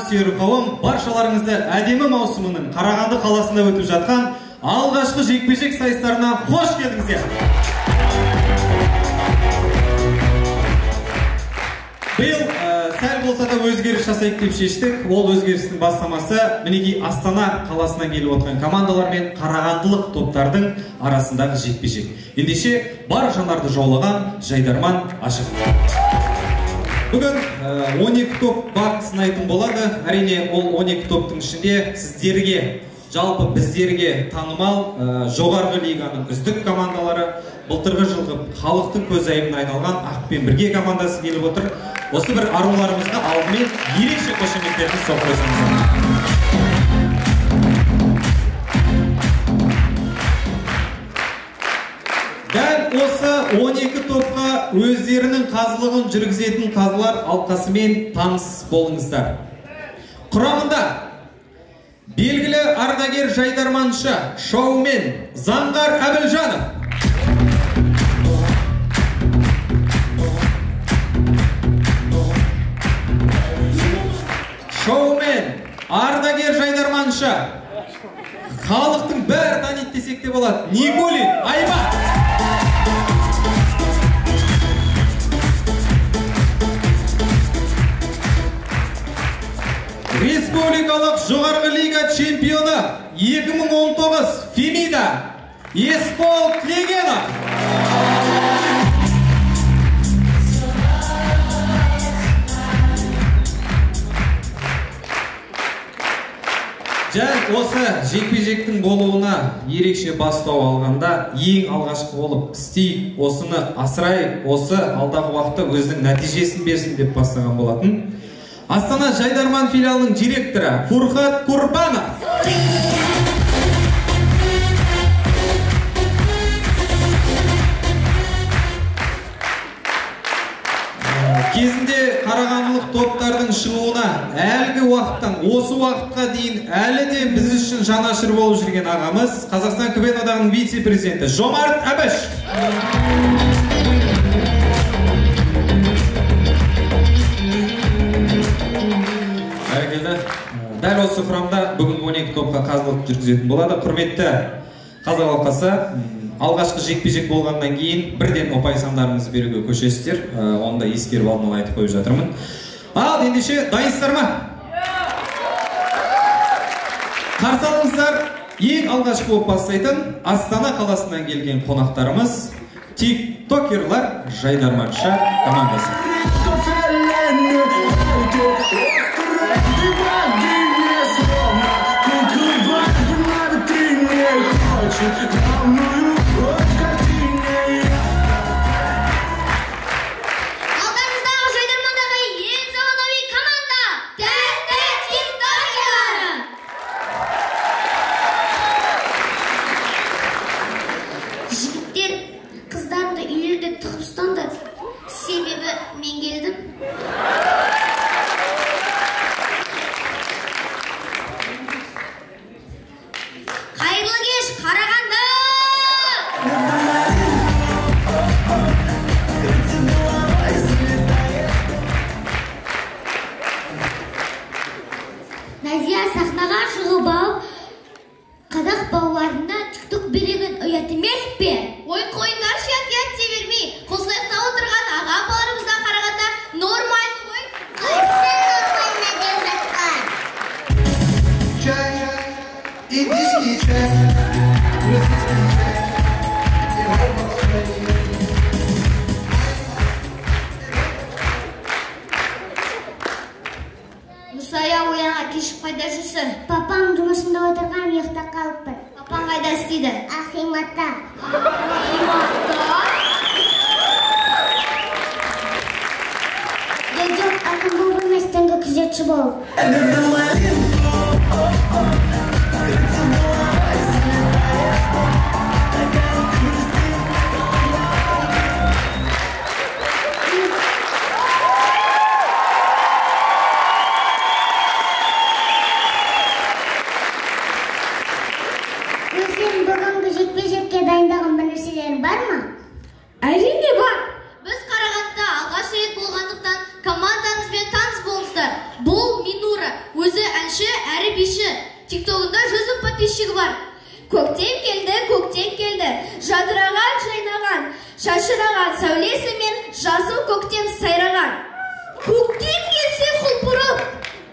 сүйер қауым, баршаларыңызды әдемі маусымының Қарағанды қаласында өтіп жатқан алғашқы жекпе-жек сайыстарына қош келдіңіздер. Биыл сәл болса да өзгеріс жасайық деп шештік. Ол өзгерістің бастамасы мінекей Астана қаласынан келіп отқан командалар мен қарағандылық топтардың арасындағы жекпе-жек. Ендеше бар жанарды жаулаған Жайдарман Ашықов. Бүгін 12 топ бақ сынайтын болады. Әрине, ол 12 топтың ішінде сіздерге, жалпы біздерге танымал жоғарғы лиганың үздік командалары, былтырғы жылғы халықтың көзайымына айналған Ақпен бірге командасы келіп отыр. Осы бір аруларымызға алдымен ерекше қошеметтерді соқыр қойсаңыздар. Дәл осы 12 топқа өздерінің қазылығын жүргізетін қазылар алқасымен таныс болыңыздар. Құрамында белгілі ардагер Жайдарманшы, шоумен Заңғар Әбілжанов, шоумен ардагер Жайдарманшы, халықтың бәрі таниды десек те болады, Никулин Айман, республикалық жоғарғы лига чемпионы 2019 Фемида Есбол Тлегенов, Жәл осы жекпе-жектің болуына ерекше бастау алғанда ең алғашқы болып істей, осыны асырай, осы алдағы уақытта өзінің нәтижесін берсін деп бастаған болатын. Астана Жайдарман филиалының директоры Фурхат Курбанов, кезінде қарағандылық топтардың шығуына әлгі уақыттан осы уақытқа дейін әлі де біз үшін жанашыр болып жүрген ағамыз, Қазақстан КВН одағының вице-президенті Жомарт Әбіш. Дәл осы құрамда бүгін 12 топқа қазылық жүргізетін болады. Құрметті қазақ алқасы, алғашқы жекпе-жек болғаннан кейін бірден ұпай сандарыңызды беруге көшесіздер. Оны да ескеріп алдын ала айтып қойып жатырмын. Ал ендеше дайынсыздар ма? Қарсы алыңыздар, ең алғашқы болып бастайтын Астана қаласынан келген қонақтарымыз тиктокерлар Жайдарманшы командасы. Алдымыздағы Жайдармандағы ең заманауи команда Тәтті тиктокерлары. Жігіттер, қыздарды үйлерде тығып ұстаңдар, себебі мен келдім. Қайырлы кеш, Қарағанды! Назия сахнаға шығып алып, қазақ балаларына тікток береген ұят емес пе? Ой, қойыңдар шият бермей, қосылықта отырған аға апаларымызға қарағанда нормально ғой. Қайсы нормально деп жатқан? Индийский чай, российский чай, Мұсая оянға кешіп қайда жүрсің? Папам жұмысында отырған, ұйықта қалыппын. Папаң қайда істейді? Ахиматта. Ахиматта? Дедек ақын болып емес, түнгі күзетші болып. Өзің бүгінгі жекпе-жекке дайындаған бір нәрселерің бар ма? Әрине бар. Біз Қарағандыда алғаш рет болғандықтан командаңызбен таныс болыңыз достар. Бұл Минура. Өзі әнші, әрі биші. Тиктогында 100 000 подписчигі бар. Көктем келді, жадыраған, жайнаған, шашыраған сәулесі мен жасыл көктем сайраған. Көктем келсе құлпырып,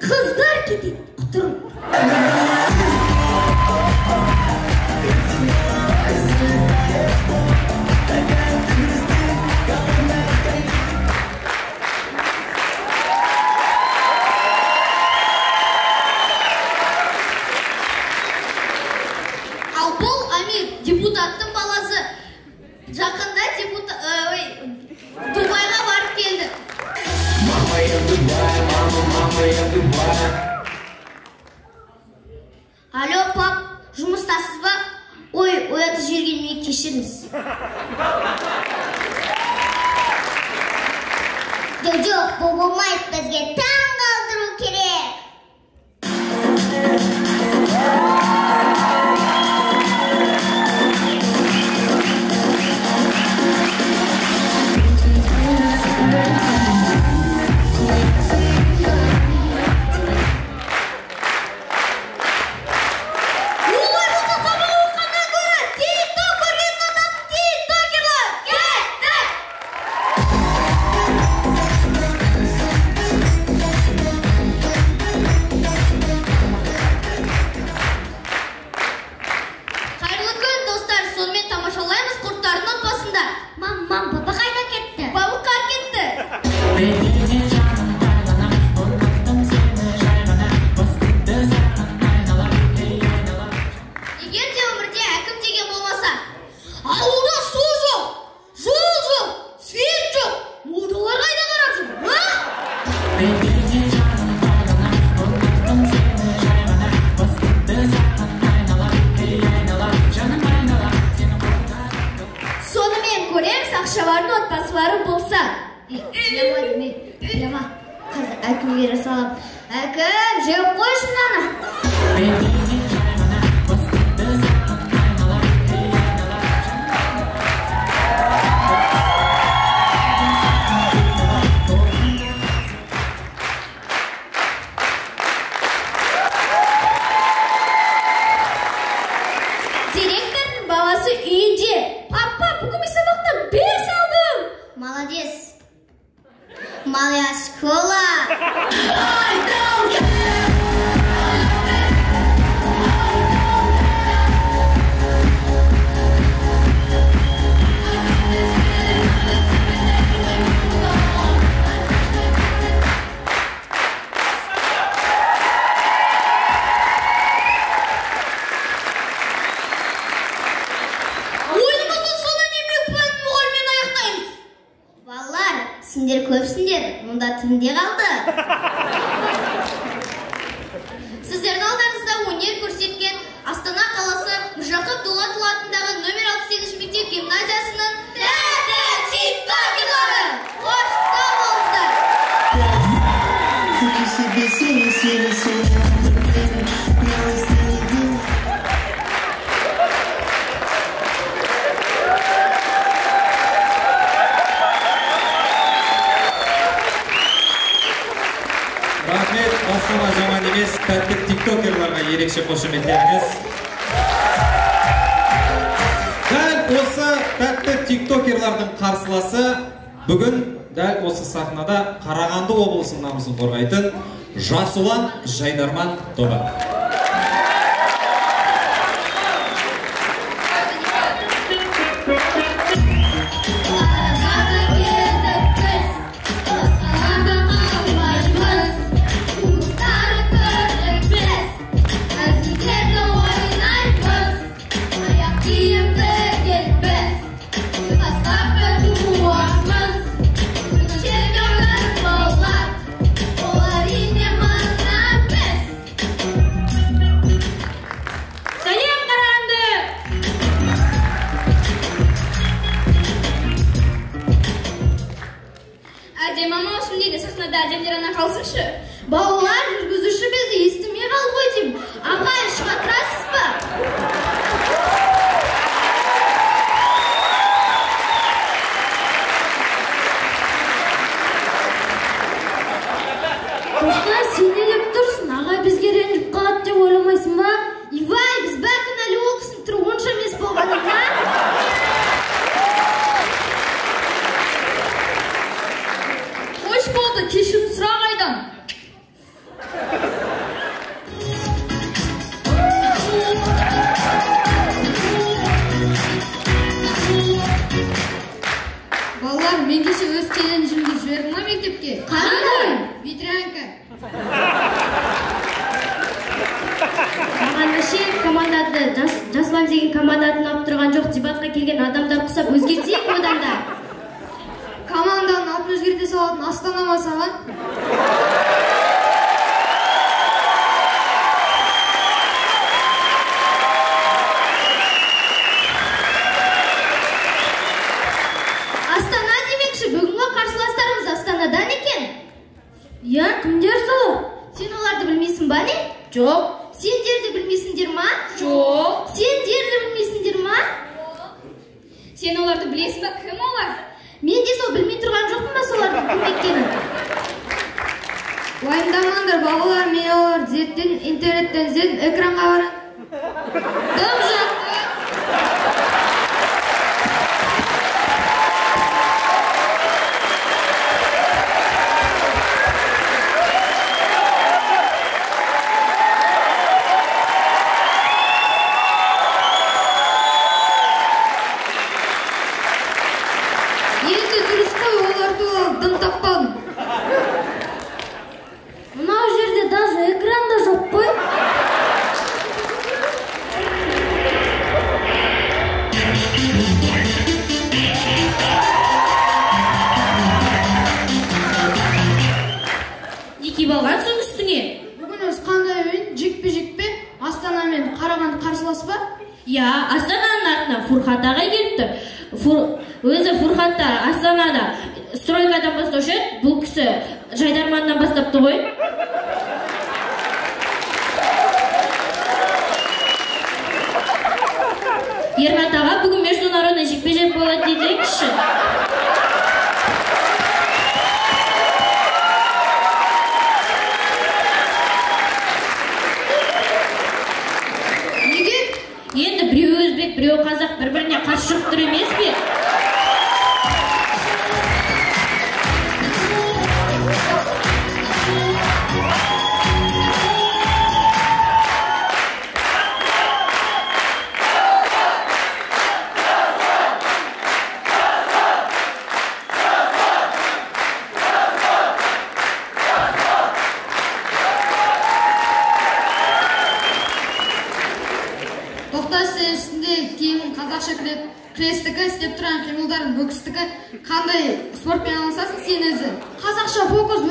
қыздар кетеді құтырып. Депутаттың баласы жақында Дубайға барып келді. Алло, пап, жұмыстасыз ба? Ой, оятып жібергеніме кешіріңіз. Жоқ, бұл болмайды, бізге таң қалдыру керек. Ақшалардың отбасылары болса. Жама, қазір әкімгері салып. Әкім, жеп қойшын ана. Директордың баласы үйінде. Папа, бүгін мен сабақтан 5 алдым. Молодец. Моя школа. Сендер көпсіңдер, мұнда тінде қалды. Сіздердің алдарыңызда өнер көрсеткен Астана қаласы Міржақып Дулатұлы атындағы номер 68 мектеп гимназиясының тәтті тиктокерлары. Қош сау болыңыздар. Рахмет, басыма жаман емес, тәтті тиктокерларға ерекше қошеметтеріңіз. Дәл осы тәтті тиктокерлардың қарсыласы бүгін дәл осы сахнада Қарағанды облысының намысын қорғайтын Жасұлан Жайдарман тобы. Астана деген командатын алып тұрған жоқ, дебатқа келген адамдар құсап өзгертейік одан да. Команданы алып өзгерте салатын Астана ма саған? Астана демекші, бүгінгі қарсыластарымыз Астанадан екен. Я, кімдер сол? Сен оларды білмейсің ба не? Жоқ. Сендерді білмейсіңдер ма? Жоқ. Сендерді білмейсіңдер ма? Сен оларды білесің ба? Кім олар? Мен де сол білмей тұрған жоқпын ба солардың кім екенін? Уайымдамаңдар балалар, мен олар зерттен, интернеттен іздедім, экранға барады. Дым жатты. Енді дұрыс қой, олар туралы дым таппадым. Мынау жерде даже экран да жоқ қой. Неге болғансың үстіңе? Бүгін өз қандай ойын? Жекпе-жек пе? Астана мен Қарағанды қарсылас па? Я, Астананың артына Фурхат ағай келіпті. Өзі Фурхатта Астанада стройкадан бастаушы еді, бұл кісі Жайдарманнан бастапты ғой. Ермат аға, бүгін международный жекпе-жек болады дейді кіші. Неге? Енді біреу өзбек, біреу қазақ бір-біріне қарсы шығып тұр емес пе? Тоқташ сен үстінде киімін қазақша крестікі, істеп тұрған қимылдарын бөкістікі. Қандай спортпен алысасың сен өзі? Қазақша фокус.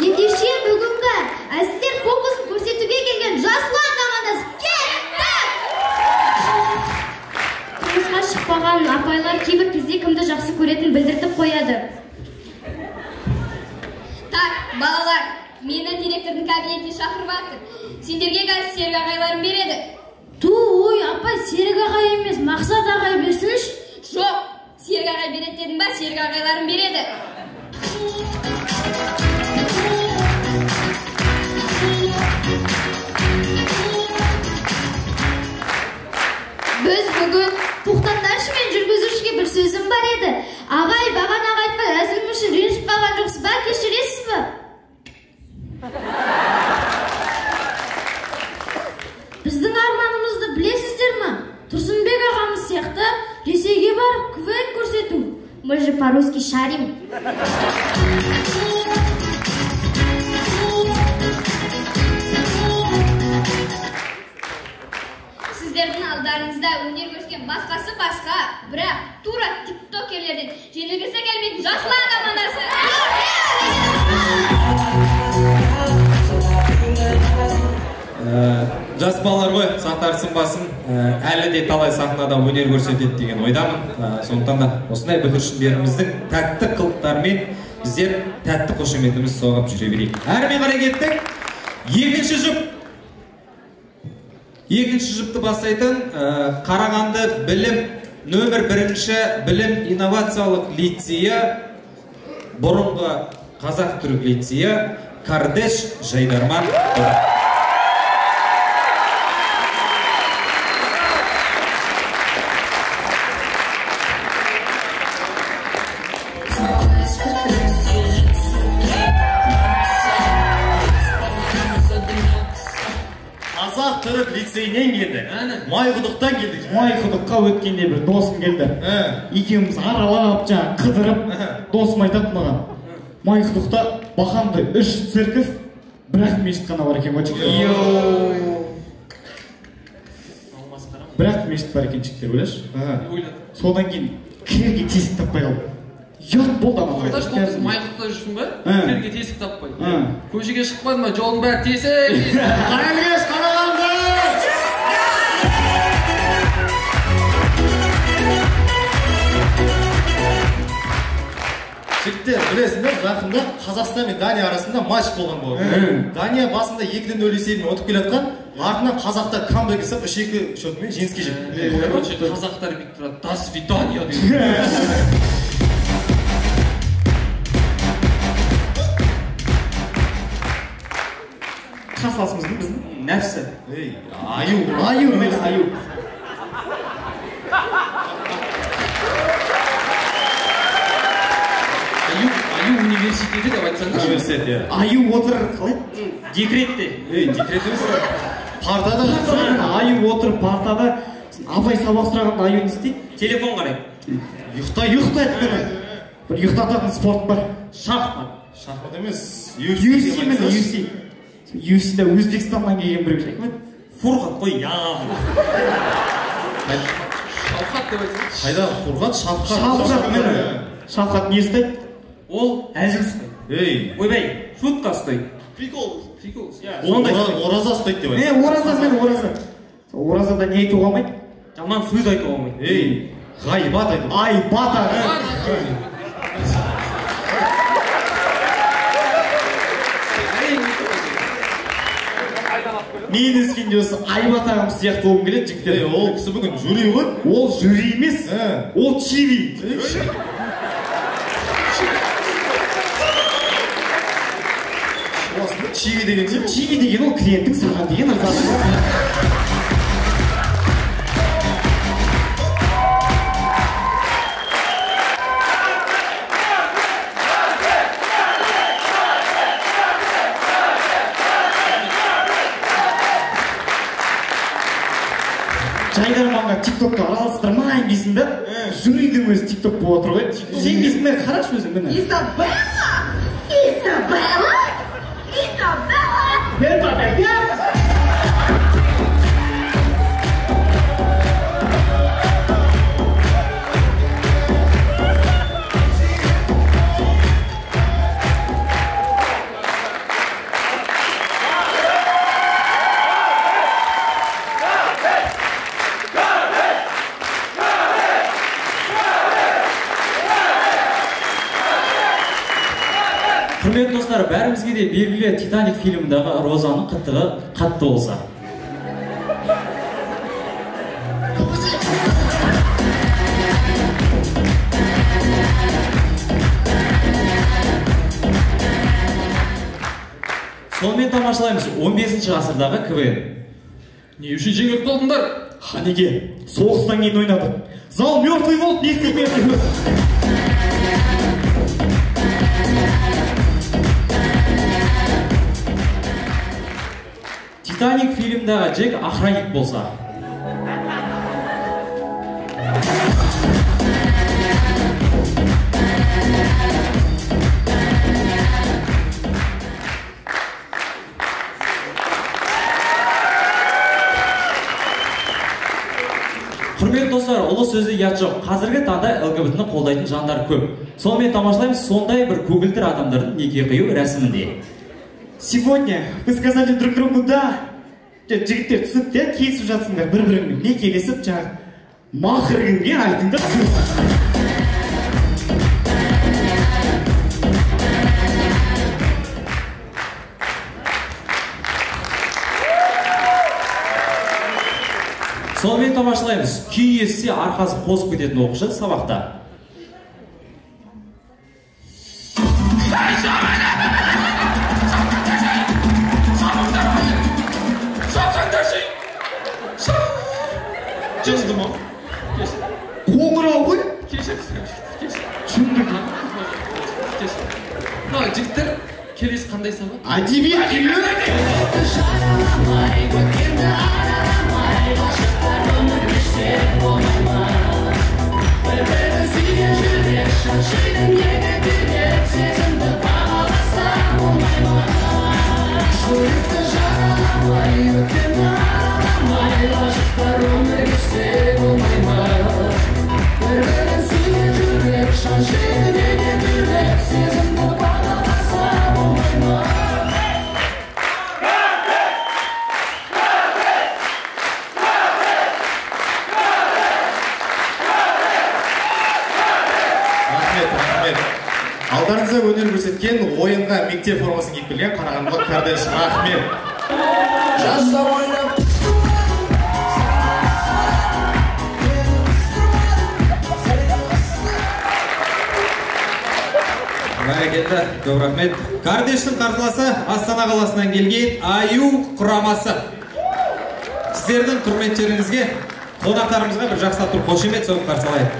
Ендеше бүгінгі әзілдер фокусын көрсетуге келген жасұлан командасы кетті! Тұрмысқа шықпаған апайлар кейбір кезде кімді жақсы көретін білдіртіп қояды. Так, балалар, мені директордың кабинетіне шақырып жатыр. Сендерге қазір Серік ағайларын береді. Ой, апай, Серік ағай емес, Мақсат ағай берсінші. Жоқ, Серік ағай береді дедім ба, Серік ағайларын береді. Біз бүгін тоқтаңдаршы, мен жүргізушіге бір сөзім бар еді. Ағай, бағана айтқан әзілім үшін ренжіп қалған жоқсыз ба, кешіресіз бе? Біздің арманымызды білесіздер ма? Тұрсынбек ағамыз сияқты Ресейге барып КВН көрсету. Мы же по-русски шарим. Сіздердің алдарыңызда өнер көрсеткен басқасы басқа, бірақ тура тиктокерлерден жеңілгісі келмейтін жасұлан командасы. Жас балалар ғой, сақтарсын басын, әлі де талай сахнада өнер көрсетеді деген ойдамын. Сондықтан да осындай бүлдіршіндеріміздің тәтті қылықтарымен біздер тәтті қошеметіміз соғып жүре берейік. Әрмен қарай кеттік. Екінші жұпты бастайтын Қарағанды білім нөмір 1-ші білім инновациялық лицейі, бұрынғы қазақ-түрік лицейі Кардеш Жайдарман. Қазақ-түрік лицейінен келді. Майқұдықтан келдік. Майқұдыққа өткенде бір досым келді. Екеуміз аралап, қыдырып, досым айтады маған. Майқұдықта Бахамды 3 церковь, бірақ мешіт қана бар екен, жігіттер. Бірақ мешіт бар екен, жігіттер, ойлашы. Содан кейін кірерге тесік таппай қалды. Ұят болды ана. Майқұдықта жүрсің бе? Кірерге тесік таппай. Көшеге шықпады ма? Жолдың бәрі тесік. Қараңыз, қарағанды! Жігіттер, білесіңдер, жақында Қазақстан мен Дания арасында матч болған болды. Дания басында 2-0 есебімен ұтып келе жатқан, артынан қазақтар камбэк жасап 3-2 счетымен жеңіске жетті. Қазақтар бүйтіп тұрады, до свидания дейді. Қарсыласымыз кім біздің? Нәпсі. Аю. Аю университеті деп айтсаңыз. Университет, иә. Аю отыр, қалай? Декретте. Декрет емес. Партада. Аю отыр партада. Абай сабақ сұрағанда Аю не істейді? Телефон қарайды. Ұйықтайды. Бір ұйықтататын спорт бар. Шахмат. Шахмат емес. UFC-де Өзбекстаннан келген біреу шайқы ма? Фурқат қой, яғам. Шавқат деп айтсаңыз. Қайда Фурқат? Шавқат. Шавқат не ұстайды? Ол әзіл ұстайды. Ойбай, шутка ұстайды. Прикол. Ораза ұстайды деп айтты. Оразада не айтуға алмайды? Жаман сөз айтуға алмайды. Ғайбат айту. Айбат Мен өскенде осы Айбат ағамыз сияқты болғым келеді, жігіттер. Ол кісі бүгін жюри ғой? Ол жюри емес, ол чиви. Чиви деген не? Чиви деген ол клиенттің саған деген ырзасы. Жайдарманға тиктокты араластырмайын дейсің да, жюридің өзі тикток болып отыр ғой. Сен дейсің бәрі қарашы өзің міне. Құрметті достар, бәрімізге де белгілі Титаник фильміндегі Розаның қыттығы қатты болса. Сонымен тамашалаймыз 15-ші ғасырдағы КВН. Не үшін жеңіп қалдыңдар? Неге? Соғыстан кейін ойнадық. Зал мертвый болды, не істемейді. Титаник фильмдағы Джек охранник болса. Құрметті достар, ұлы сөзі ұят жоқ. Қазіргі таңда ЛГБТ-ні қолдайтын жандар көп. Сонымен тамашалаймыз сондай бір көгілдір адамдардың неке қию рәсімінде. Сегодня вы сказали друг другу да. Жігіттер түсіп те келісіп жатсыңдар бір-біріңмен. Не келесіп жаңағы мақыргінге айтыңдар. Сонымен тамашалаймыз. Күй естісе арқасы қозып кететін оқушы сабақта. Жазды ма? Қоңырау ғой? Түсіндік. Жігіттер, келесі қандай сабақ? Әдебиет келі. Бір-бірін сүйген жүрек, шашыйдың егі билет, сезімді бар. Алдарыңызда өнер көрсеткен ойынға мектеп формасын киіп келген қарағандылық кардеш рахмет. Жастар ойнап Бәрекелді, көп рахмет. Кардештің қарсыласы Астана қаласынан келген Аю құрамасы. Сіздердің құрметтеріңізге, қонақтарымызға бір жақсылап тұрып қошемет соғып қарсы алайық.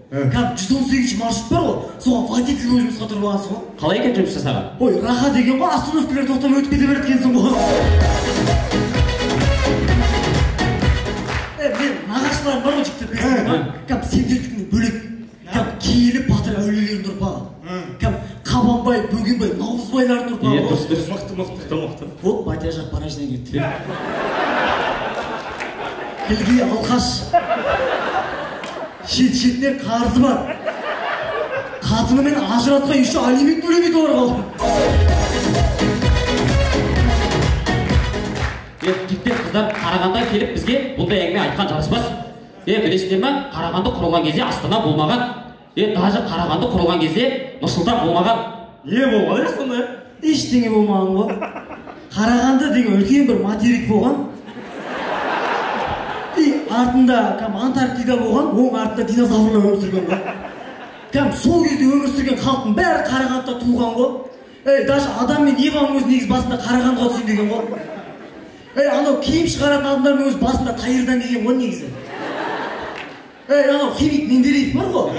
Кәм 118 маршрут бар ғой, соған водитель жұмысқа тұрып аласың ғой. Қалай екен жұмыс жасаған? Ой, раха деген ғой, остановкалар тоқтамай өтіп кете береді екенсің ғой. Мен нағашыларым бар ғой жігіттер білесің ба? Кәм сендердікінен бөлек. Кәм киелі батыр әулиелердің ұрпағы. Кәм Қабанбай, Бөгенбай, Наурызбайлардың ұрпағы. Дұрыс. Мықты. Вот батя жақ баражынан кетті. Келге алқаш. Шет-шетінен қарызы бар. Қатынымен ажыратпай үші алимент төлемейді оларға. Жігіттер, қыздар Қарағандан келіп бізге бұндай әңгіме айтқан жараспас. Білесіңдер ме? Қарағанды құрылған кезде Астана болмаған. Даже Қарағанды құрылған кезде Нұрсұлтан болмаған. Болмады сонда? Ештеңе болмаған ғой. Қарағанды деген үлкен бір материк болған. Артында Антарктида болған, оң артында динозаврлар өмір сүрген ғой. Сол кезде өмір сүрген халықтың бәрі Қарағандыда туған ғой. Даже адам мен Еваның өзі негіз басында Қарағандыға түсейін деген ғой. Анау киім шығаратын адамдардың өзі басында Тайырдан деген ғой негізі. Анау химик Менделеев бар ғой.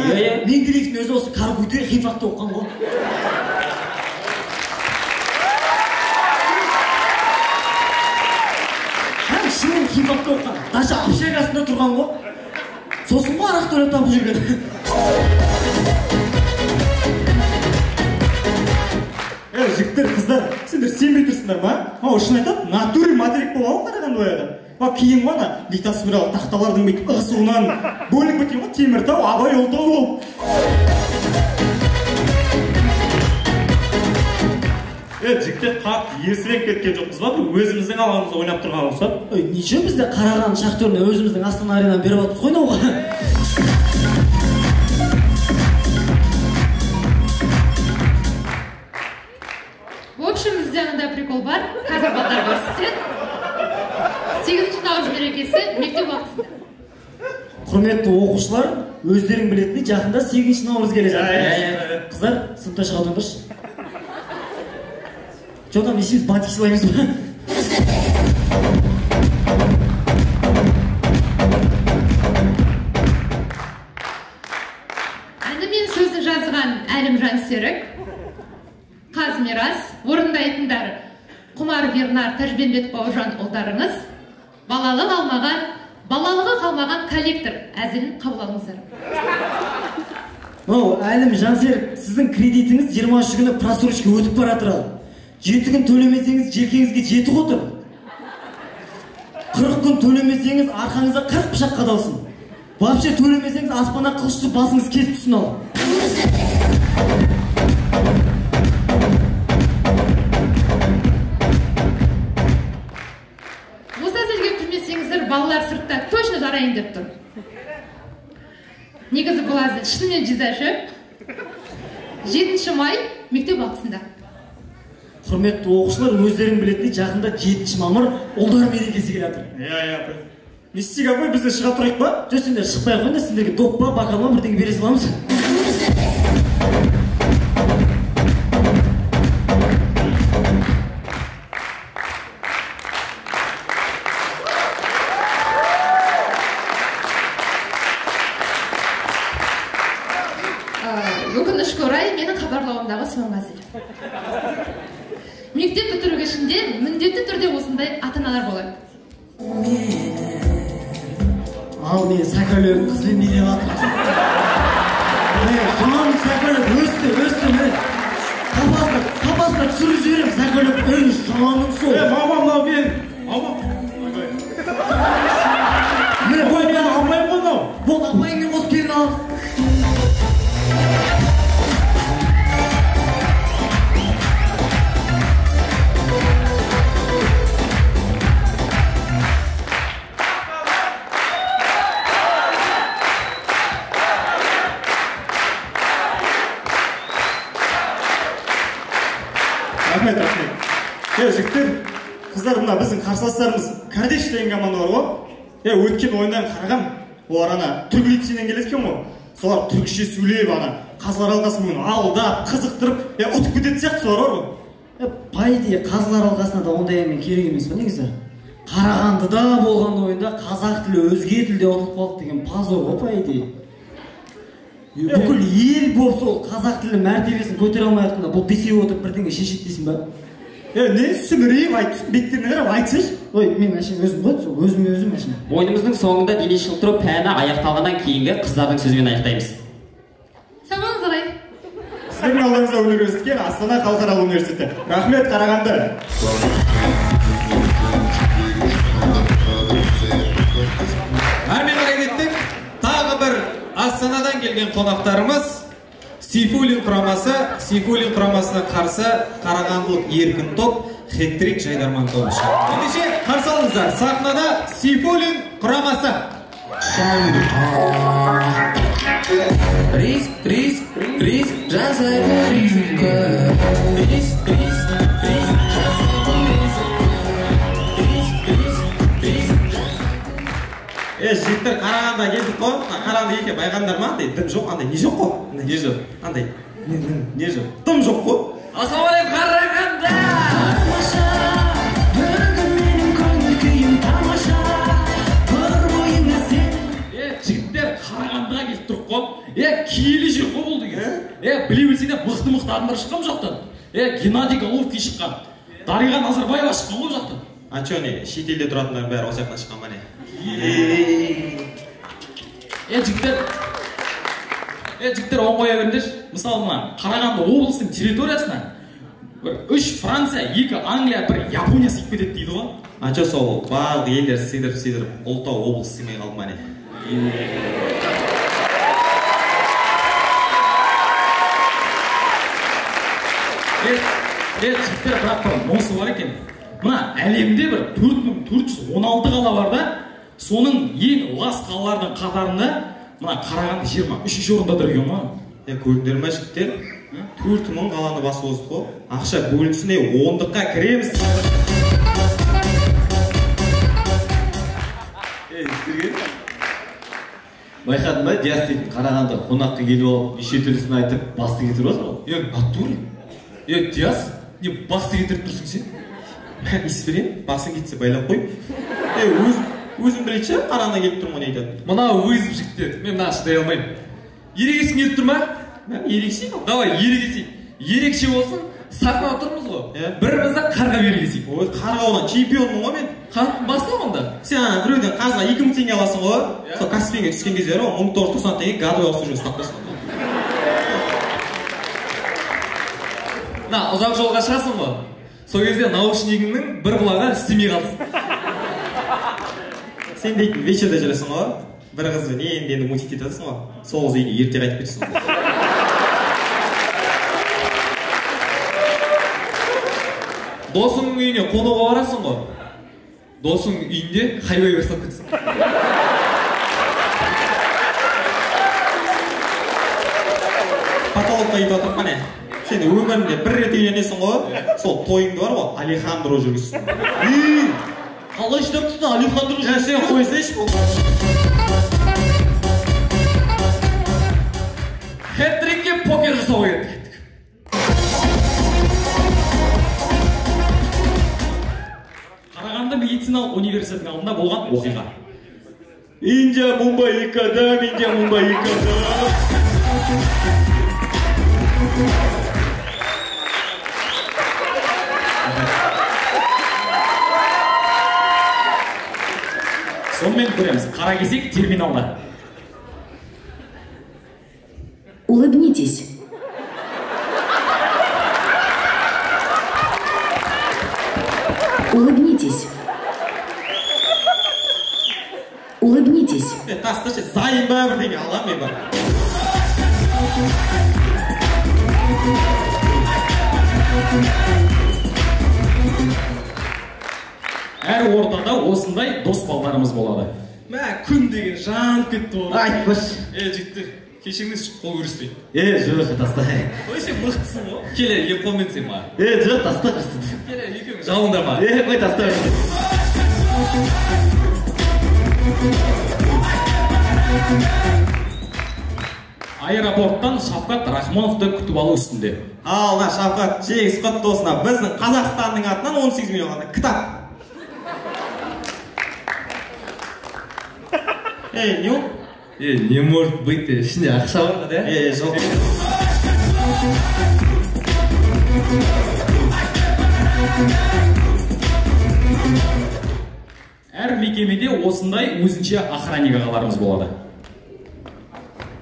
Менделеевтің өзі осы Каргуйде химфакта оқыған ғой. Шын химфакта оқыған. Даже общагасында тұрған ғой. Сосын ғой арақ төлеп табып жүрген. Жігіттер, қыздар, сендер сенбей тұрсыңдар ма? Шын айтады, натуре материк болған ғой Қарағанды баяғыда. Кейін ғана литосфералық тақталардың бүйтіп ығысуынан бөлініп кеткен ғой, Теміртау, Абай ұлытау болып. Жігіттер қатты ерсірек кеткен жоқпыз ба? Өзіміздің алаңымызда ойнап тұрған болса. Неше бізде Қарағанды шахтеріне өзіміздің Астана аренаны беріп атыз ойнауға. В общем, бізде мындай прикол бар. Қазір балдар көрсетеді. 8 наурыз мерекесі мектеп уақытында. Құрметті оқушылар, өздерің білетіндей жақында 8 наурыз келе жатыр. Қыздар, сыныпта шыға отырыңдаршы. Что там, несеміз бантик сыйлаймыз ба? Әні мен сөзді жазған Әлімжан Серік, Қазмирас, орындайтындар Құмар Бернар, Тәжбенбет Бауыржан ұлдарыңыз, балалығы қалмаған коллектор әзілін қабыл алыңыздар. Әлімжан Серік, сіздің кредитіңіз 23 күні просрочка өтіп бара тұрады. 7 күн төлемесеңіз желкеңізге жеті отыр. 40 күн төлемесеңіз арқаңызда 40 пышақ қадалсын. Вообще төлемесеңіз аспана қылышты басыңыз кесіп түсін ал. Осы әзілге күлмесеңіздер, балалар сыртта точно жарайын деп тұр. Негізі бұл әзіл шынымен жезашы. 7 май мектеп уақытында. Құрметті оқушылар, өздерің білетіндей жақында 7 мамыр ұлдар мерекесі келе жатыр. Не істейік апай, бізде шыға тұрайық ба? Жоқ, сендер шықпай ақ қойыңдар, сендерге доп па, бокал ма бірдеңе бере саламыз. бітіру кешінде міндетті түрде осындай ата-аналар болады. Ал мен сәкілі қызбен не деп атыр? Жаным сәкілі өсті мен. Қапасына түсіріп жіберем сәкілі жаным сол. Мамам мен. Міне боймен апайым қоймау. Бұл апайыңмен қосып келін ал. Рахмет. Жігіттер, қыздар, мына біздің қарсыластарымыз Кардеш деген команда бар ғой. Өткен ойындан қарағам, олар ана түрік лицейінен келескен ғой. Солар түрікше сөйлеп, қазылар алқасымен алдап, қызықтырып, ұтып кететін сияқты солар бар ғой. По идее, қазылар алқасына да ондай әмен керек емес па негізі? Қарағандыда болған ойында қазақ тілі өзге тілде ұтылып қалды деген пазо ғой, по идее. Бүкіл ел болып сол қазақ тілі мәртебесін көтере алмай жатқанда бұл бесеу отырып бірдеңе шешеді дейсің ба? Не сүмірейіп айтып, беттеріне қарап айтсайшы. Ой, мен әшейін өзім ғой, сол өзім әшейін. Ойынымыздың соңында дене шынықтыру пәні аяқталғаннан кейінгі қыздардың сөзбен аяқтаймыз. Сағыңыз қарай. Сіздің алдыңызда өнер көрсеткен Астана халықаралық университеті. Рахмет, Қарағанды. Әрмен қарай кеттік. Тағы бір Астанадан келген қонақтарымыз Сейфуллин құрамасы, Сейфуллин құрамасына қарсы қарағандылық еркін топ Хет-трик Жайдарман тобы шығады. Ендеше қарсы алыңыздар, сахнада Сейфуллин құрамасы. Риск, жасайды рискі. Риск, жігіттер Қарағанда келдік қой, Қарағанда еке байғандар ма? Дым жоқ, андай не жоқ қой? Не жоқ? Андай не жоқ? Дым жоқ қой? Ассалаумағалейкум, Қарағанда! Тамаша, бүгін менің көңіл күйім тамаша. Бір бойыңа сен. Жігіттер Қарағандаға келіп тұрып қой. Киелі жер қой бұл деген. Біле білсеңдер мықты адамдар шыққан жақтан. Геннадий Головкин шыққан. Дариға Назарбаева шыққан ғой жақтан. А че не, шетелде тұратындар бәрі осы жақтан шыққан ба не? Жігіттер оң қоя беріңдерші. Мысалы мына Қарағанды облысының территориясына 3 Франция, 2 Англия, 1 Япония сыйып кетеді дейді ғой. А че сол барлық елдер сыйдырып Ұлытау облысы сыймай қалды ма не? Жігіттер, бірақ бір мосы бар екен. Мына әлемде бір 4416 қала бар да, соның ең лас қалалардың қатарында мына Қарағанды 23-ші орында тұр екен ғой. Көрдіңдер ме жігіттер? 4000 қаланы басып оздық қой. Ақша бөлінсіне 10-дыққа кіреміз. Байқадың ба, Диас дейтін Қарағанды қонаққа келіп алып, неше түрлісін айтып, басты кетіріп отыр ғой? Натуре? Диас, не басты кетіріп тұрсың сен? Мен исперен, басын кетсе байлап қой. Өзім білетші, Қарағанда келіп тұрмын не айтады. Мына өзім жігіттер, мен мына шыдай алмаймын. Ерегесің келіп тұр ма? Ерегесейін? Давай, ерегесейін. Ерекше болсын, сахнада тұрмыз ғой. Бірімізді қарға бергесейін. Қарға одан чемпионмын ғой мен. Басла онда. Сен біреуден қазға 2000 теңге аласың ғой. Сол Каспийге түскен кездері 1990 теңге гадовый обслуживание ұстап қойсын. Ұзақ жолға шығасың ғой. Сол кезде наушнигіңнің бір құлағы істемей қалсын. Сен дейтін вечерде жүресің ғой. Бір қызбен енді мутить етесің ғой. Сол қыз үйіне ерте қайтып кетесің. Досыңның үйіне қонуға барасың ғой. Досың үйінде хайвей бастап кетсің. Потолокқа үйді отырып қане. Сен өмірінде бір рет үйленесің ғой. Сол тойыңды бар ғой, Алехандро жүргізсің. Қалай шыдап тұрсың, Алехандро жүргізсің? Сен қойсайшы бұл. Хет-трикке покер жасауға кеттік. Қарағанды медициналық университетінің алдында болған оқиға. Индия Мумбайикада. Сонымен көреміз. Қара кесек терминалда. Улыбнитесь. Улыбнитесь. Улыбнитесь. Тасташы, зайын ба бірдеңе алам мен бар. Әр ортада осындай дос балдарымыз болады. Мә, күн деген жанып кетті ғой. Айтпаш. Жігіттер, кешіңіз қол көрістейін. Жоқ, таста. Ой, сен мықтысың ғой. Келе, еп қолмен сен ма? Жоқ, таста. Келе, екеуің жауыңдар ма? Қой, таста. Аэропорттан Шавкат Рахмоновты күтіп алу үстінде. Ална, Шавкат, жеңіс құтты болсын. Біздің Қазақстанның атынан 18 миллион ғана кітап. Не ол? Не может быть, ішінде ақша бар да? Жоқ. Әр мекемеде осындай өзінше охранник ағаларымыз болады.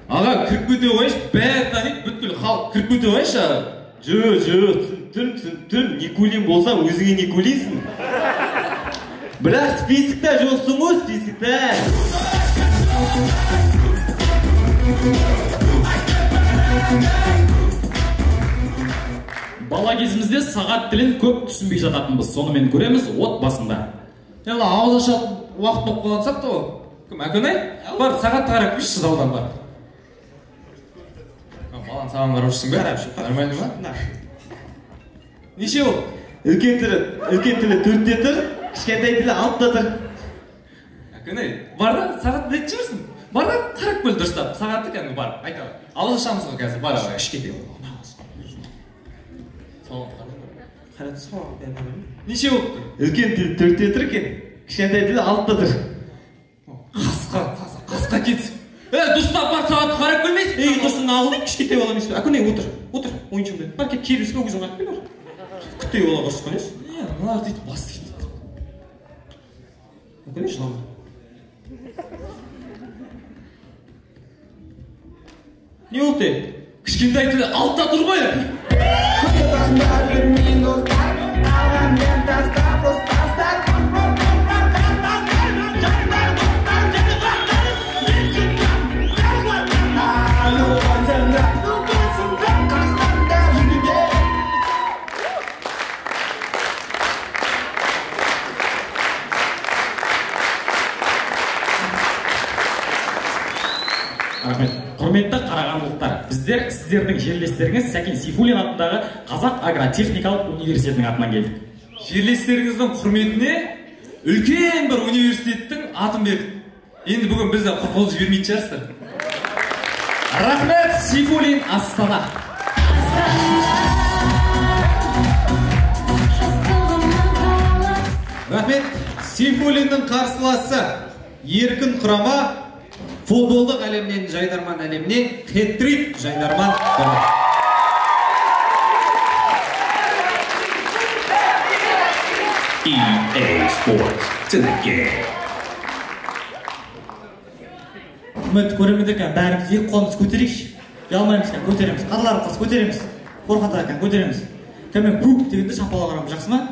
Аға, кіріп көте қойшы, бәрі таниды, бүткіл халық кіріп көте қойшы. Жоқ, түсінтім, Никулин болса өзіңе Никулинсің. Бірақ списокта жоқсың ғой, списокта. Бала кезімізде сағат тілін көп түсінбей жататынбыз. Сонымен көреміз от басында. Ела, ауыз ашатын уақыт болып қалансақ та ол. Кім, әкөнай? Бар, сағатты қарап күшсіз аудан бар. Балан саған қарап жүрсің бе? Нормально ма? Неше ол? Үлкен тілі 4-те тұр, кішкентай тілі 6-та тұр. Әкөнай, бар да, сағат білет жүрсің. Бар да, қарап бөл дұрыстап. Сағатты кәні бар, айта бар. Ауыз ашамыз ғой қазір, бар ағай. Кішкентай ол. Неше ол? Үлкен тілі 4-те тұр екен, кішкентай тілі 6-та тұр. Қасқа кетсін. Дұрыстап бар, сағатты қарап көрмейсің. Дұрсын ағылдың, кішкентай бола емеспін. Әкөнай, отыр, ойыншымды. Бар, келбеске өгізің қайтып келер. Күттей бола қосқан ес. Мыналар дейді, бас дейді. Әкөнай, жылама. Не ол те? Кішкентай тілі 6-та тұр ғой. Құрметті қарағандылықтар, біздер сіздердің жерлестеріңіз Сәкен Сейфуллин атындағы Қазақ агротехникалық университетінің атынан келдік. Жерлестеріңіздің құрметіне үлкен бір университеттің атын бердік. Енді бүгін бізді құр жібермейтін шығарсыздар. Рахмет, Сейфуллин Астана. Рахмет, Сейфуллиннің қарсыласы еркін құрама футболдық әлемнен Жайдарман әлеміне хет-трик Жайдарман болды. EA Sports to the game. Үміт көреміз екен, бәріміз екі қолымыз көтерейікші. Ұялмаймыз екен, көтереміз. Қадалар қыз көтереміз. Қорқатар екен, көтереміз. Кәмен бук дегенде шапалға қарамыз, жақсы ма?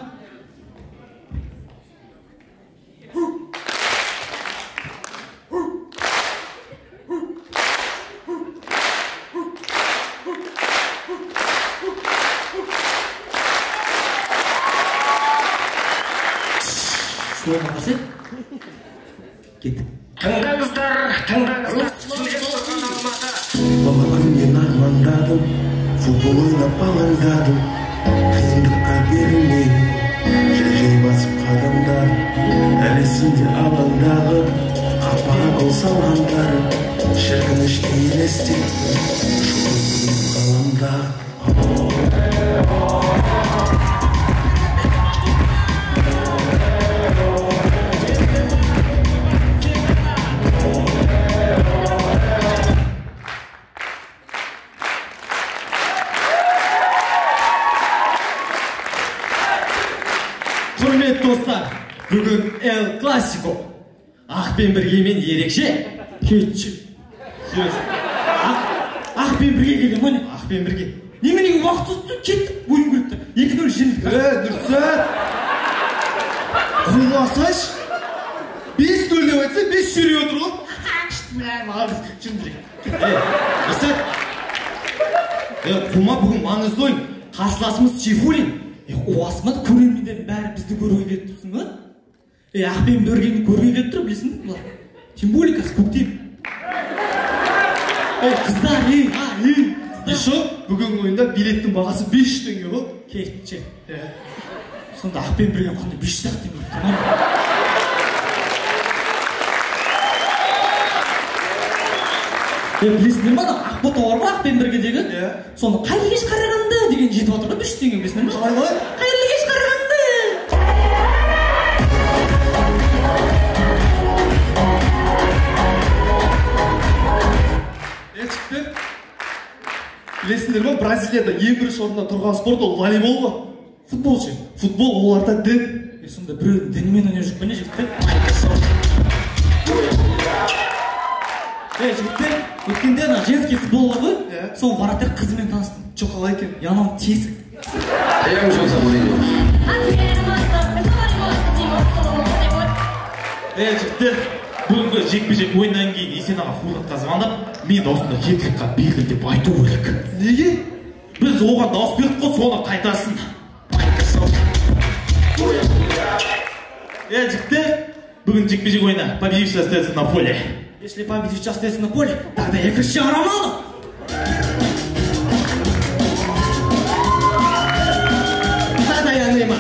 Бала күннен армандадым, футбол ойнап алаңдадым, қиындыққа берілмей жай басып қадамдар, әлі есімде алаңдағы қапаға гол салғандары, шіркін іштей елестетті жұлдызым қаламда. Құрметті достар, бүгін Эл Классико. ақ пен біргемен ерекше. Кетші. Сөз. Ақ пен бірге келген ма не? Ақ пен бірге. Неменеге уақыт ұзды, кеттік, ойын күректі. 2-0 жеңдік. Нұрсат. Құлмасаш. 5-0 деп айтса 5 жүріп отыр ғой. Нұрсат. Құма бүгін маңызды ойын. Қарсыласымыз Сейфуллин. Қуасыма да көрермендердің бәрі бізді көруге келіп тұрсың ба? Ақ пен біргені көруге келіп тұр, білесің бе бұлар? Тем более қазір көктем. Қыздар, Еще бүгін ойында билеттің бағасы 5 теңге ғой. Кетші. Сонда ақ пен бірген қандай 5 сағат теңге өтті. Білесіңдер ма, ақ бота бар ғой ақ пен біргедегі? Сонда қайырлы кеш қарағанды деген жетіп отыр ғой 5 теңге, білесіңдер ма? Қалай ғой? Қайырлы кеш қарағанды. Жігіттер, білесіңдер ма, Бразилияда ең бірінші орында тұрған спорт ол волейбол ғой. Футбол ше? Футбол оларда дін. Сонда біреудің дінімен ойнап жүріп пе не жігіттер? Жігіттер, өткенде ана женский футбол бар ғой? Сол вратарь қызымен таныстым. Жоқ, қалай екен? Янам тесік. Я уже забыл. Жігіттер, бүгінгі жекпе-жек ойыннан кейін Есен аға Фурқатқа звондап, мен осында жеткілікқа бердім деп айту керек. Неге? Біз оған дауыс бердік қой, соны қайтарсын. Жігіттер, бүгін жекпе-жек ойына победивший остается на поле. Если победивший остается на поле, тогда я Криштиану Роналду. Тогда я Неймар.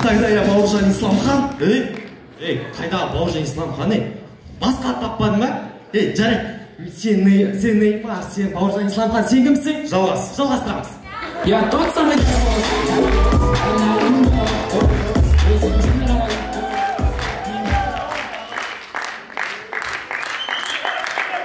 Тогда я Бауыржан Исламхан. Қайдағы Бауыржан Исламхан, басқа ат таппадың ба? Жарайды. Сен Неймар, сен Бауыржан Исламхан, сен кімсің? Жалғастырамыз. Я тот самый.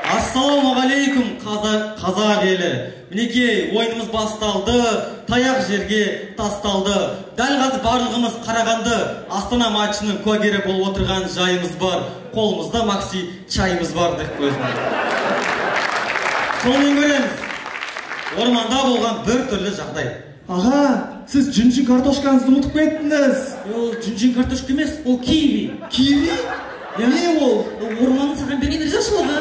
Ассалаумағалейкум қазақ елі. Мінекей ойынымыз басталды, таяқ жерге тасталды. Дәл қазір барлығымыз Қарағанды Астана матчының куәгері болып отырған жайымыз бар. Қолымызда Макси чайымыз бар деп көзім. Сонымен көреміз. Орманда болған бір түрлі жағдай. Аға, сіз жүнжін картошкаңызды ұмытып кеттіңіз. Ол жүнжін картошка емес, ол киви. Киви? Не ол? Орманның саған берген ризашылығы.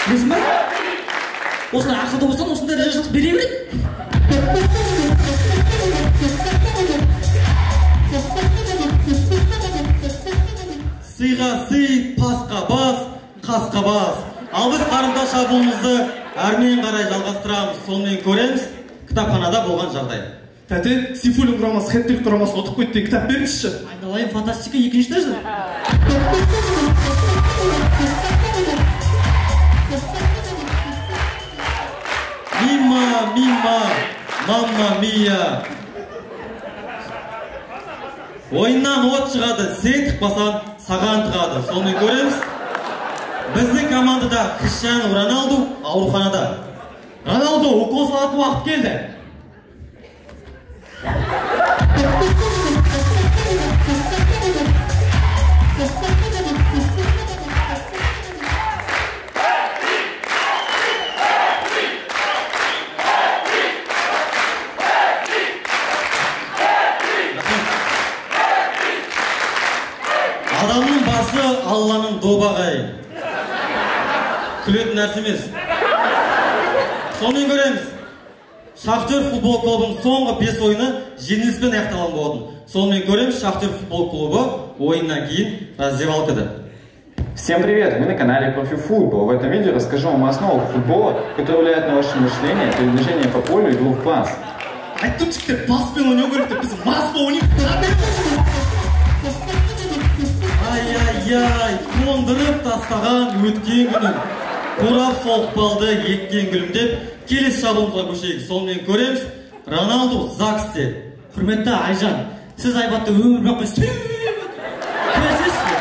Білесің ба? Осылай ақылды болсаң, осындай ризашылық бере береді. Сыйға сый, пасқа бас, қасқа бас. Ал біз қарымта шабуылымызды әрмен қарай жалғастырамыз. Сонымен көреміз кітапханада болған жағдай. Тәте, Сейфуллин құрамасы, Хеттик құрамасы отып көйтті, кітап беріңізші. Айналайын, фантастика 2-ші дәржі. Мимма, мамма мия. Ойыннан от шығады, сен тықпасан, саған тығады. Сонымен көреміз. Біздің командада Криштиану Роналду ауруханада. Роналду, укол салатын уақыт келді. Адамның басы Алланың добағайы. Күлетін нәрсе емес. Сонымен көреміз. Шахтер футбол клубының соңғы 5 ойыны жеңіліспен аяқталған болатын. Сонымен көреміз Шахтер футбол клубы ойыннан кейін раздевалкада. Всем привет! Вы на канале Профи Футбол. В этом видео расскажу вам о основах футбола, которые влияют на ваше мышление, передвижение по полю и игру в пас. Айттым жігіттер, паспен ойнау керек деп, біз маспа ойнаймыз. Ай-яй-яй, тондырып тастаған өткен күнін. Қорап соғып балды еккен гүлімдеп, келесі шабуылымызға көшейік. Сонымен көреміз, Роналду ЗАГСте. Құрметті Айжан, сіз Айбатты өмір бақи келесіз бе?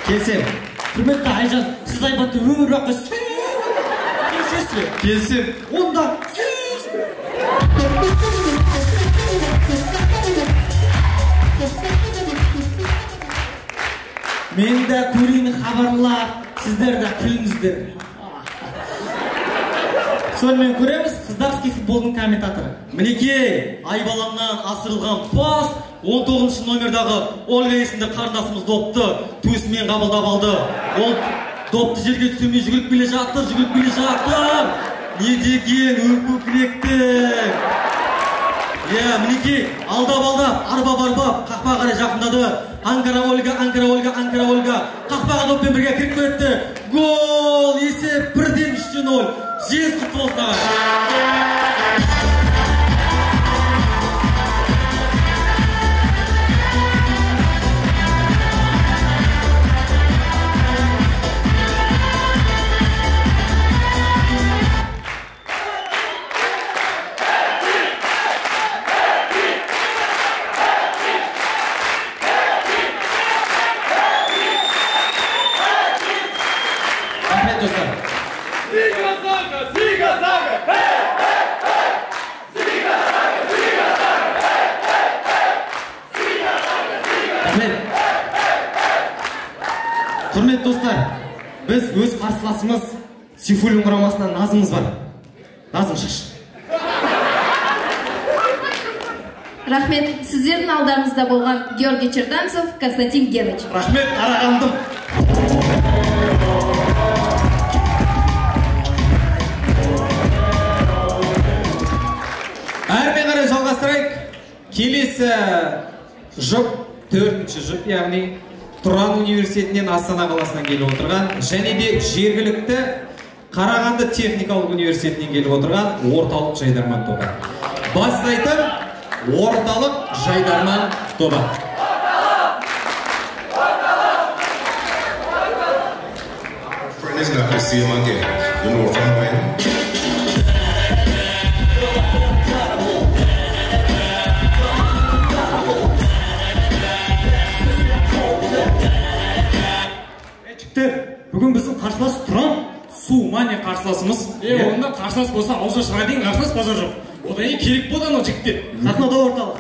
Келсем. Құрметті Айжан, сіз Айбатты өмір бақи келесіз бе? Келсем. Онда мен де көрейін хабарлап, сіздер де күліңіздер. Сонымен көреміз қыздарский футболдың комментаторы. Мінекей, Айбалаңнан асырылған пас 19 номердағы Ольга есімді қарындасымыз допты төсімен қабылдап алды. Ол допты жерге түсірмей жүгіріп келе жатты. Не деген өкіректі. Мінекей, алдап, арбап, қақпаға қарай жақындады. Анкара Ольга. Қақпаға доппен бірге кіріп кетті. Гол! Есеп 1-3-0. Жеңіс құтты болсын аға. Рахмет достар. Құрметті достар, біз өз қарсыласымыз Сейфуллин құрамасынан Назымыз бар. Назым шықшы. Рахмет, сіздердің алдарыңызда болған Георгий Черданцев, Константин Геныч. Рахмет, Қарағандым. Әрмен қарай жалғастырайық. Келесі жұп, 4-ші жұп, яғни Тұран университетінен Астана қаласынан келіп отырған және де жергілікті Қарағанды техникалық университетінен келіп отырған орталық жайдарман тобы. Бастайтын орталық жайдарман тобы. Friend is not gonna see him again. You know from when? Бүгін біздің қарсылас Тұран Сумания қарсыласымыз. Онда қарсылас болса ауызға шыға дейін қарсылас базар жоқ. Одан кейін керек болды анау жігіттер. Сахнада орталық.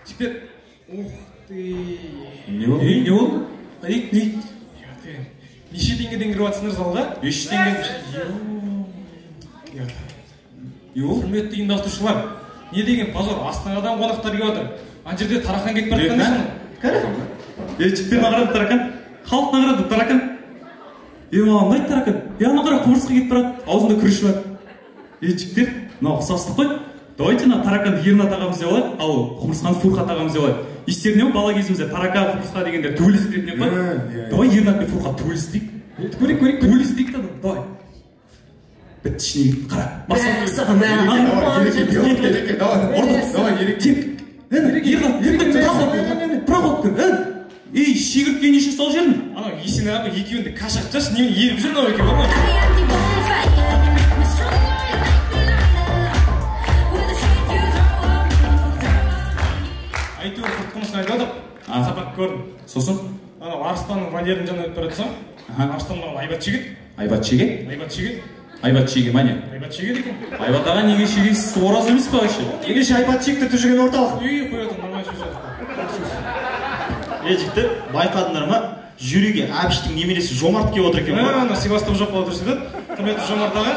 Жігіттер, ух ты. Не ол? Неше теңгеден кіріп жатсыңдар залға? 3 теңге. Құрметті ұйымдастырушылар, не деген позор, Астанадан қонақтар келіп жатыр. Ана жерде тарақан кетіп бара жатқан соны. Жігіттер нағырады тарақан. Халық нағырады тарақан. Маған ұнайды тарақан. Ана қара құмырсқа кетіп барады, аузында күріш бар. Жігіттер, мынау ұқсастық қой. Давайте на тараканды Ернат ағамыз деп алайық, ал құмырсқаны Фурқат ағамыз деп алайық. Естеріне ме бала кезімізде тарака, құмырсқа дегендер төбелестіретінен қой. Давай Ернат пен Фурқат төбелестірейік. Көрейік, төбелестірейік та, давай. Бітті ішіне кетті, қара. Ей, шегіртке неше сол жерін? Анау есен ағамы екеуінде кашақ жаш, немен еріп жүр нау екен бар ма? Әйтеуір құртқымысын айтып отыр, сапақ көрдім. Сосын? Анау Арыстанның вольерінің жанына өтіп бара жатсам, Арыстан мынау Айбат шегет. Айбат шеге? Айбат шеге ма не? Айбат шегет екен. Айбат аға неге шегесіз ораз емес па вообще? Егеше Айбат шекті жүрген орталық. Қоятын, нормально сөз жатыр. Жігіттер, байқадыңдар ма? Жюриге Әбіштің немересі Жомарт келіп отыр екен ба? Ана Севастоп жоқ болып тұрсыз еді. Құрметті Жомарт аға,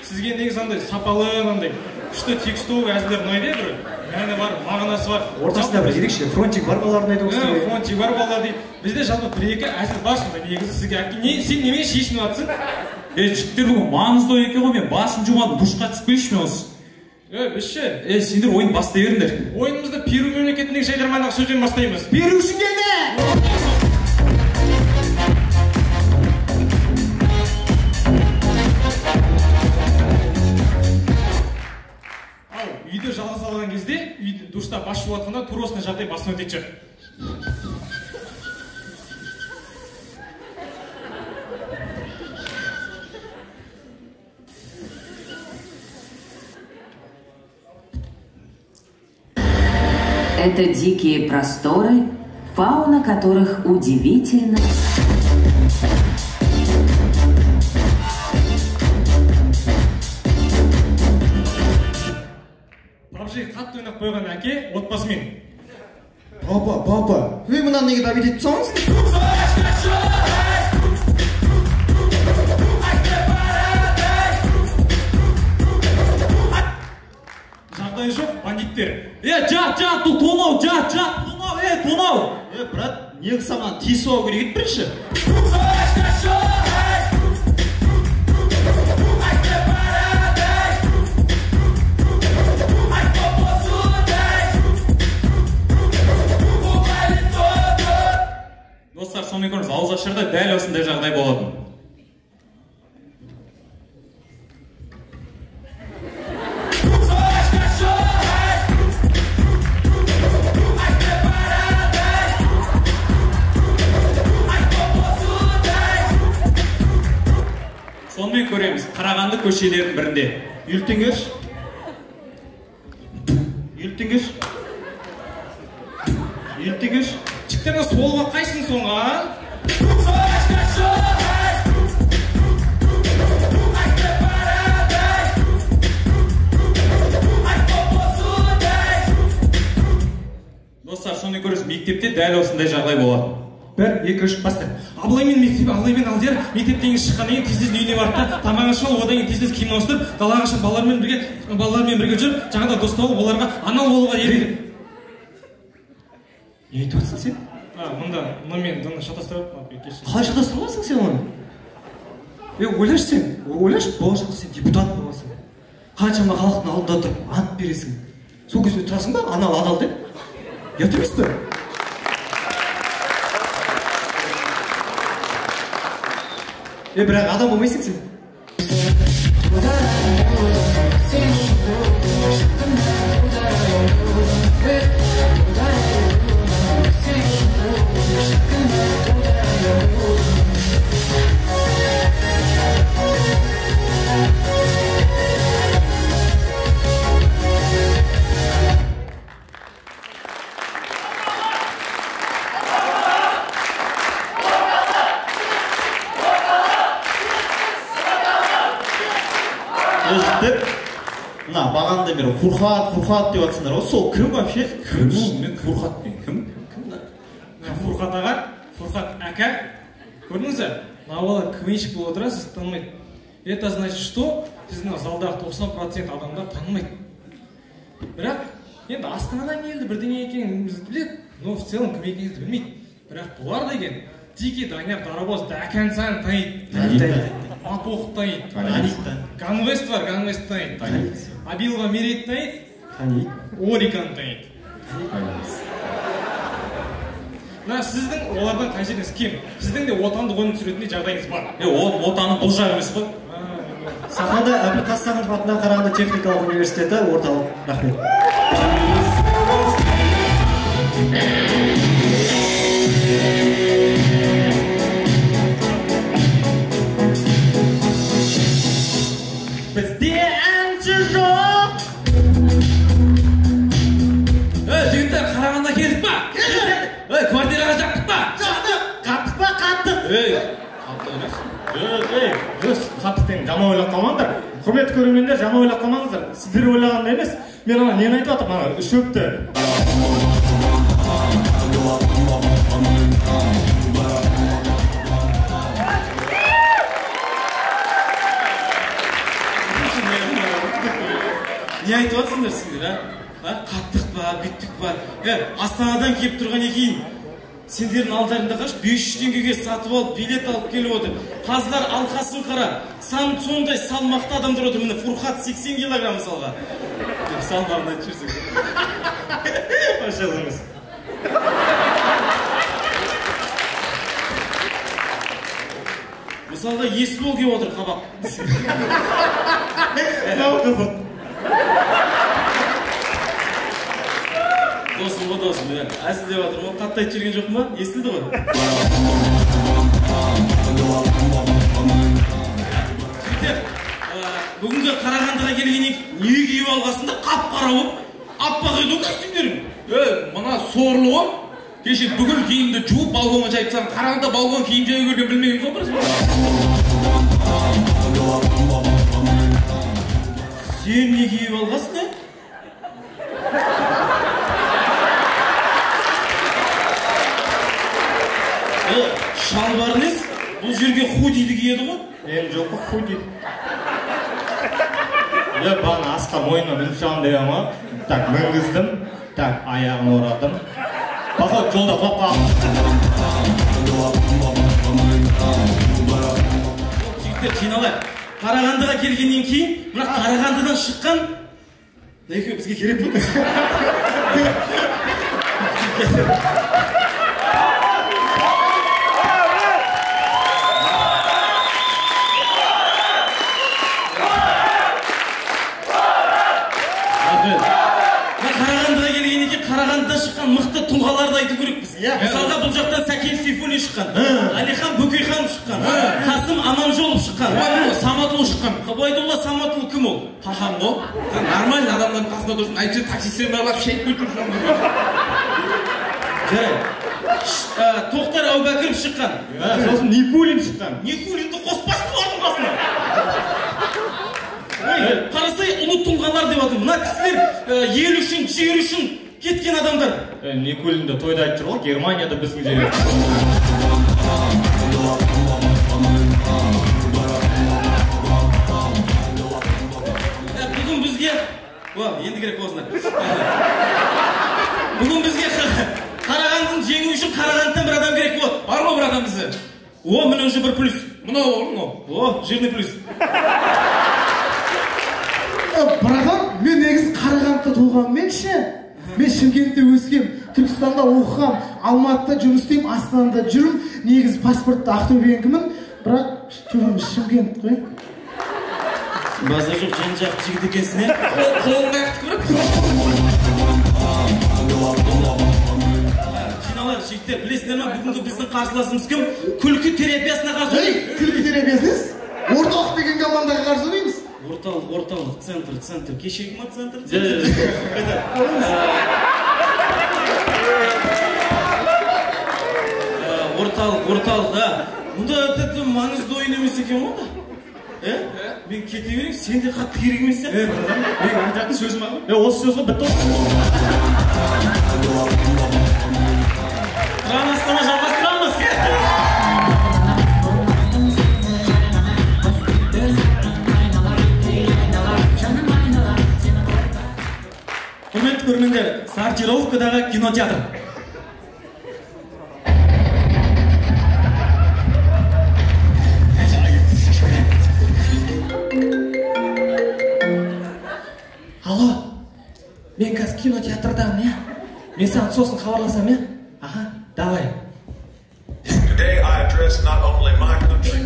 сізге негізі андай сапалы, андай күшті текстовый әзілдер ұнайды, бір мәні бар, мағынасы бар. Ортасында бір ерекше фронтик бар балалардың айтып отырсыз. Фронтик бар балалар дейді. Бізде жалпы бір-екі әзіл бар сонда негізі сізге. Сен немен шешініп жатсың? Жігіттер бүгін маңызды ой екен ғой, мен басым жумадым, душқа түсіп келші мен осы. Бізше? Сендер ойын бастай беріңдер. Ойынымызды Перу мемлекетіндегі жайдармандағы сөзден бастаймыз. Перу үшін келді! Үйде жалғыз алған кезде, душта бас жуып жатқанда тура осындай жағдай басына өтетін шығар. Это дикие просторы, фауна которых удивительна. Папжи қатты ойнап қойған әке отбасымен. Папа, мынаны неге давить етіп тұрсаңыз? Жағдай жоқ, бандиттер. Жат, тонау, тонау. Брат, не саған тиісу керек еді бірінші. Достар, сонымен көріңіз, ауыз ашарда дәл осындай жағдай болады. Сонымен көреміз, Қарағанды көшелерінің бірінде. Үлтіңгеш. Жіктерді солға қайсың соңға? Достар, сонымен көріңіз, мектепте дәл осындай жағдай болады. 1, 2, 3, баста. Абылаймен Алдияр мектептен шыққаннан кейін тез үйіне барды да тамағын ішіп, одан кейін тез киім ауыстырып, далаға шығып балалармен бірге жүріп, жаңада дос тауып, оларға анал болуға ерген. Не айтып отырсың сен? Мұнымен шатастырып. Қалай шатастырып аласың сен оны? Ойлашы, болашақта сен депутат боласың. Қаншама халықтың алдында тұрып ант бересің. Сол кезде тұрасың ба, анал адал деп? Ұят емес пе? Бірақ адам болмайсың сен. Мына бағанда бері Фурхат деп атсыңдар ғой, сол кім вообще? Мен Фурхат пен кім? Фурхат аға, Фурхат әка. Көрдіңіз, бала квеншік болып отыра, сіз танымайды. Это значит, что сіздің залдағы 90% адамдар танымайды. Бірақ, енді Астанадан келді, бірдеңе екеніңізді біледі, но в целом кім екеніңізді білмейді. Бірақ бұлар деген Дикий Данияр Дарабоз Дәкән Сан таниды. Апоқ таниды. Ганвест бар, Ганвест таниды. Абилова Мерет таниды. Орикан таниды. Сіздің олардан қай жеріңіз кем? Сіздің де отандық өнім түсіретіндей жағдайыңыз бар. Отаның бұл жағы емес қой. Сахнада Әбілқас Сағынов атындағы Қарағанды техникалық университеті орталық. Рахмет. Бізде әнші жоқ. Жігіттер, Қарағанда келдік па? Квартираға жақтық па? Қаттық па? Қаттық. Қаттық емес. Қаттықтен жама ойлап қалмаңдар. Құрметті көрермендер, жама ойлап қалмаңыздар. Сіздер ойлағандай емес. Мен ана нені айтып жатырмын, ана шөпті. Не айтып жатсыңдар сендер, қаттық па, бүттік па? Астанадан келіп тұрған екен. Сендердің алдарында қаш 500 теңгеге сатып алып, билет алып келіп отыр. Қаздар алқасын қара. Сондай салмақты адамдар отыр. Міне Фурхат 80 килограмм мысалға. Салмағын айтып жүрсің. Машаллаңыз. Мысалға Есбол келіп отыр қабақ. Досым, әзілдеп жатыр ма? Қатты айтып жүрген жоқ ма? Естілді ғой? Жігіттер, бүгінгі Қарағандыға келгеннен не киіп алғасында қап-қара болып, аппақ еді костюмдерің. сорлы ғой. Кеше бүкіл киімді жуып балконға жайып тастаған. Қараңғыда балкон киім жаю көрген білмеген сол дұрыс па? Сен не киіп алғасың, е? Шалбар нес? Бұл жерге худиді киеді ғой? Мен жоқ қой худи. Бағана асқа мойнына мініп шығамын деген ғой. Так, мінгіздім. Так, аяғын орадым. Походу жолда құлап қалдым. Жігіттер, жиналайық. Қарағандыға келгеннен кейін, мына Қарағандыдан шыққан екеуі бізге керек пе? Қарағандыға келгеннен кейін Қарағандыдан шыққан мықты тұлғаларды айту керекпіз. Мысалға бұл жақтан Сәкен Сейфуллин шыққан, Әлихан Бөкейханов шыққан, Қасым Аманжолов шыққан, Саматұлы шыққан. Ғабайдолла Саматұлы кім ол? Пахам ғой. Нормально адамның қасында тұрсын. Әйтсе таксистен барлап шейіп көтірсің. Тоқтар Әубәкіров шыққан. Сосын Никулин шыққан. Никулинді қоспасын олардың қасына. Қарасай ұлы тұлғалар деп атым. Мына кісілер ел үшін, жер үшін кеткен адамдар. Никулинді тойда айтып жүр ғой, Германияда біздің жер. Бүгін бізге... Енді керек болсындар. Бүгін бізге Қарағандыны жеңу үшін Қарағандыдан бір адам керек болады. Бар ғой бір адам бізде? Міне уже бір плюс. Мынау, жирный плюс. Братан, мен негізі Қарағандыда туғанмен ше. Мен Шымкентте өскем, Түркістанда оқығам, Алматыда жұмыс істеймін, Астанада жүрім. Негізі паспортта Ақтөбеңкімін, бірақ түбіміз Шымкент қой. Базар жоқ, жан-жақ жігіт екенсің, е? Қолыңды аяқты көріп. Жиналар, жігіттер, білесіңдер ма, бүгінгі біздің қарсыласымыз кім? Күлкі терапиясына қарсы ойнаймыз. Күлкі терапиясыз? Орталық деген командаға қарсы ойнаймыз? Орталық, центр. Кешегі ма центр? Орталық, мұнда маңызды ойын емес екен ғой? Мен кете берейін, сен де қатты керек емес сияқты. Мен айтатын сөзім ағы? Осы сөз ғой, бітті осы. Тұран Астана жалғастырамыз. Құрметті көрермендер, Сортировкадағы кинотеатр. Алло, мен қазір кинотеатрдамын, я? Мен саған сосын хабарласам, я? Аха, давай. Today I address not only my country.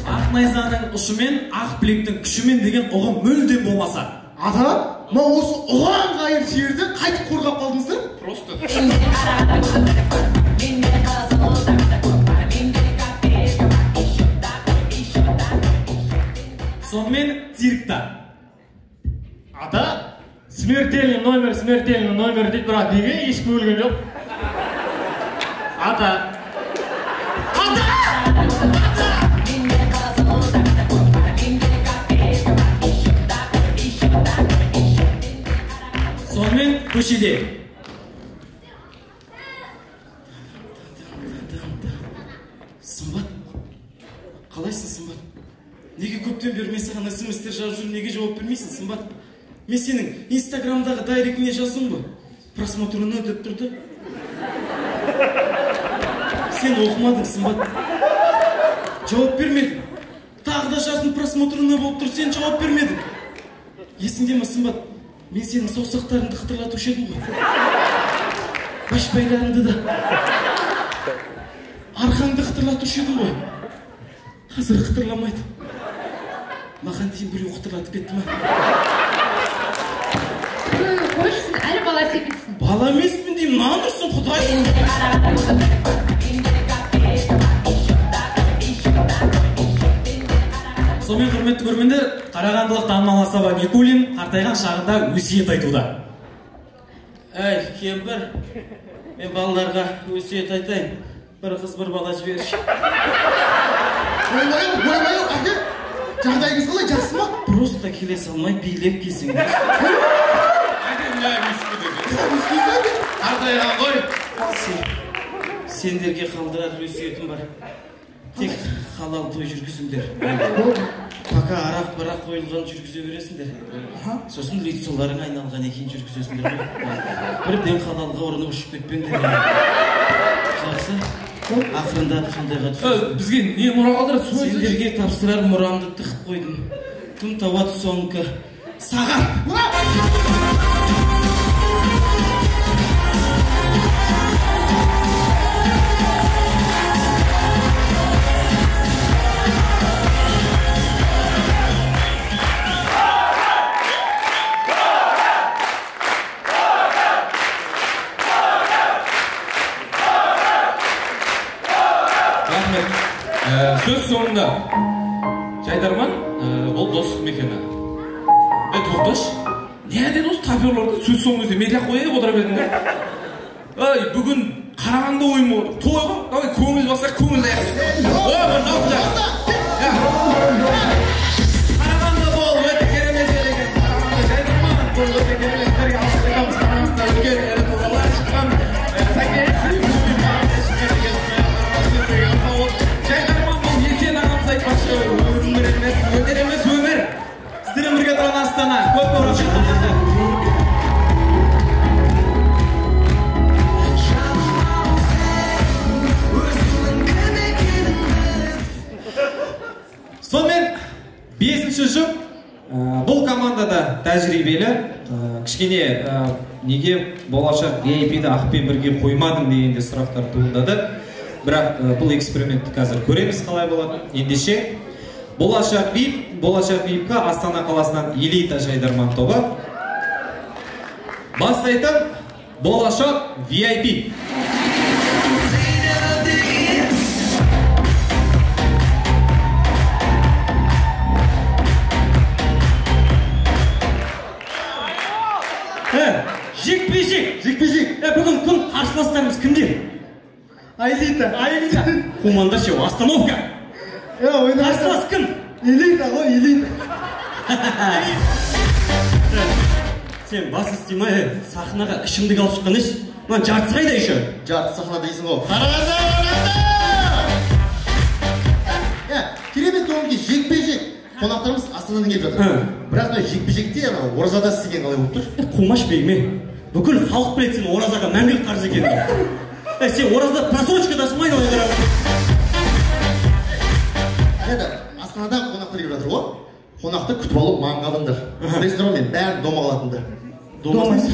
Ақ найзаның ұшымен, ақ білектің күшімен деген ұғым мүлдем болмаса. Ата, ма осы ұған қайыр жерді қайтып қорғап қалдыңыздар? Просто. Сонымен циркта. Ата, смертельный номер дейді, бірақ неге ешкім өлген жоқ? Ата! Сонымен көшеде. Сымбат, қалайсың Сымбат? Неге көптен бері мен саған смс-тер жазып жүрмін, неге жауап бермейсің Сымбат? Мен сенің инстаграмдағы дайректіңе жаздым ба? Просмотрыны деп тұрды. Сен оқымадың Сымбат. Жауап бермедің. Тағы да жаздың, просмотрыны болып тұр, сен жауап бермедің. Есіңде ме Сымбат? Мен сенің саусақтарыңды қытырлатушы едім ғой. Башпайларыңды да. Арқаңды қытырлатушы едім ғой. Қазір қытырламайды. Маған дейін біреу қытырлатып кетті ма? Қойшысың, әлі бала секілсің. Бала емеспін деймін, нан ұрсын Құдай. Сонымен құрметті көрермендер, қарағандылық Танымал Асаба Никулин қартайған шағында өсиет айтуда. Әй, кемпір, мен балаларға өсиет айтайын. Бір қыз бір бала жіберші. Ойбай, әке, жағдайыңыз қалай, жақсы ма? Просто келе салмай билеп келсең. Қартайған ғой. Сендерге қалдырар өсиетім бар. Тек халал той жүргізіңдер. Пока арақ қойылған жүргізе бересіңдер. Сосын лицоларың айналған екен жүргізесіңдер. Бірден халалға орны ұшып кетпеңдер. Жақсы? Ақырындап сондайға түсесің. Бізге не мұра қалдырады? Сендерге тапсырар мұрамды тығып қойдым. Күн тауат соңғы сағат. Сөз соңында Жайдарман, ол достық мекені. Тоқташ, не әден осы таперларды сөз соңында медиа қойып отыра бердіңдер? Бүгін Қарағанды ойын болды. Той ғой, давай көңіл бассақ көңіл аяқ. Қарағанды бол, өте керемет елеген. Қарағанды Жайдарман, бұл өте кереметтерге алып Қарағанды үлкен әрі тұлғалар шыққан. Өнер емес өмір. Сіздермен бірге тұрған Астана. Көп рахмет. Сонымен 5-ші жұп. Бұл командада тәжірибелі. Кішкене неге болашақ VIP-ді Ақпен бірге қоймадым дегенде сұрақтар туындады. Бірақ бұл экспериментті қазір көреміз қалай болады. Ендеше болашақ VIP-қа Астана қаласынан элита Жайдарман тобы. Бастайтын болашақ VIP. Жекпе-жек. Бүгін күн қарсыластарымыз кімдер? Элита. Команда ше, остановка. Қарсылас кім? Элита ғой, элита. Сен бас істемей, сахнаға ішімдік алып шыққан еш? Мына жартысы қайда еще? Жарты сахна дейсің ғой. Қарағанды! Керемет көңілге жекпе-жек. Қонақтарымыз Астанадан келіп жатыр. Бірақ жекпе-жекте оразада істеген қалай болып тұр? Қумаш бейме. Бүкіл халық біледі сен оразаға мәңгілік қарыз екенін. Сен оразада просрочкадасың ма айналайын қарап? Астанадан қонақтар келіп жатыр ғой. Қонақты күтіп алып маңға алыңдар. Білесіңдер ғой, мен бәрін дома қалатынды. Домасың?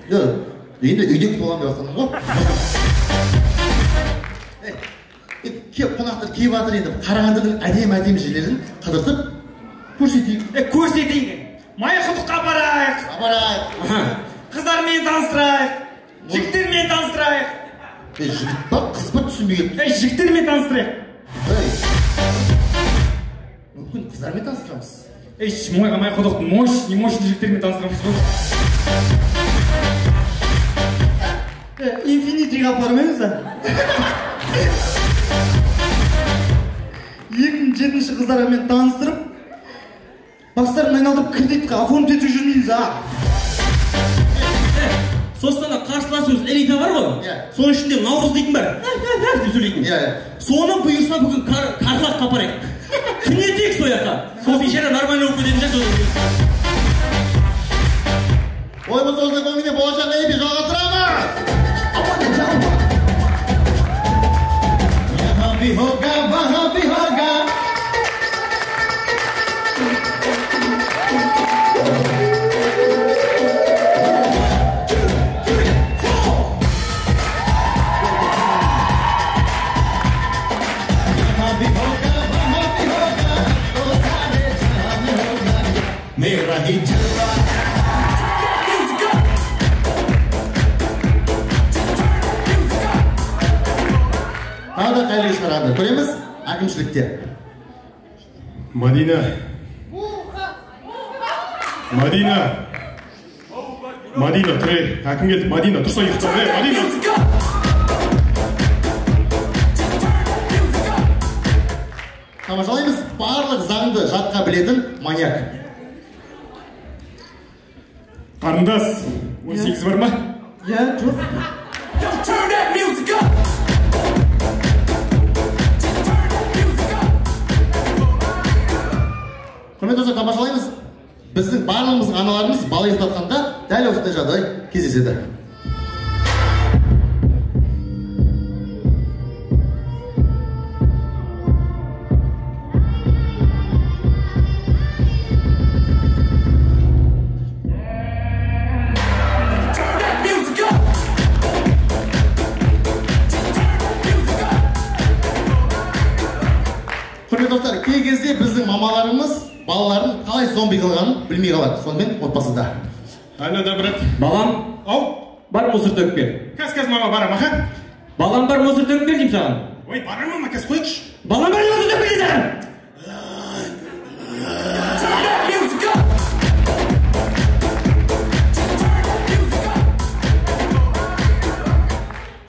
Енді үйде күтіп аламын деп жатқаным ғой. Қонақтар келіп жатыр енді. Қарағандының әдемі жерлерін қыдыртып көрсетейік. Көрсетейік. Майқұдыққа барайық. Қыздармен таныстырайық. Жігіттермен таныстырайық. Жігіт па, қыз ба түсінбей кетті. Жігіттермен таныстырайық. Мүмкін қыздармен таныстырамыз. Майқұдықтың мощный жігіттермен таныстырамыз ғой. Инфинитиға апармаймыз да. 2007 қыздармен таныстырып, бастарын айналдырып кредитқа оформить етіп жүрмейміз, Сосын қарсыласымыз элита бар ғой? Соның ішінде Наурыз дейтін бар. Деп сөйлейтін. Соны бұйырса бүгін Қарлаққа апарайық. Түнетейік сояққа. Сол бейшара нормально болып кететін жат. Ойымыз осылай көңілде болашақ эпи жалғастырамыз. Ваха би хога. मेरा ही जलवा Тағы да қайырлы шығарады. Көреміз әкімшілікте. Мадина. Мадина, тұрай. Әкім келді. Мадина, тұрса ұйықта. Мадина. Тамашалаймыз барлық заңды жатқа білетін маньяк. Қарындас, 18 бар ма? Жоқ. Құрметті достар, тамашалаймыз. Біздің барлығымыздың аналарымыз бала ұстатқанда дәл осындай жағдай кездеседі. Құрметті достар, кей кезде біздің мамаларымыз балаларын қалай зомби қылғанын білмей қалады. Сонымен отбасында. Алло, да, брат. Балам, бар мусор төгіп бер. Кәз мама барам, аха? Балам, бар мусор төгіп бер деймін саған. Ой, барам мама, кәз қойықшы. Балам, бар мусор төгіп бер деймін.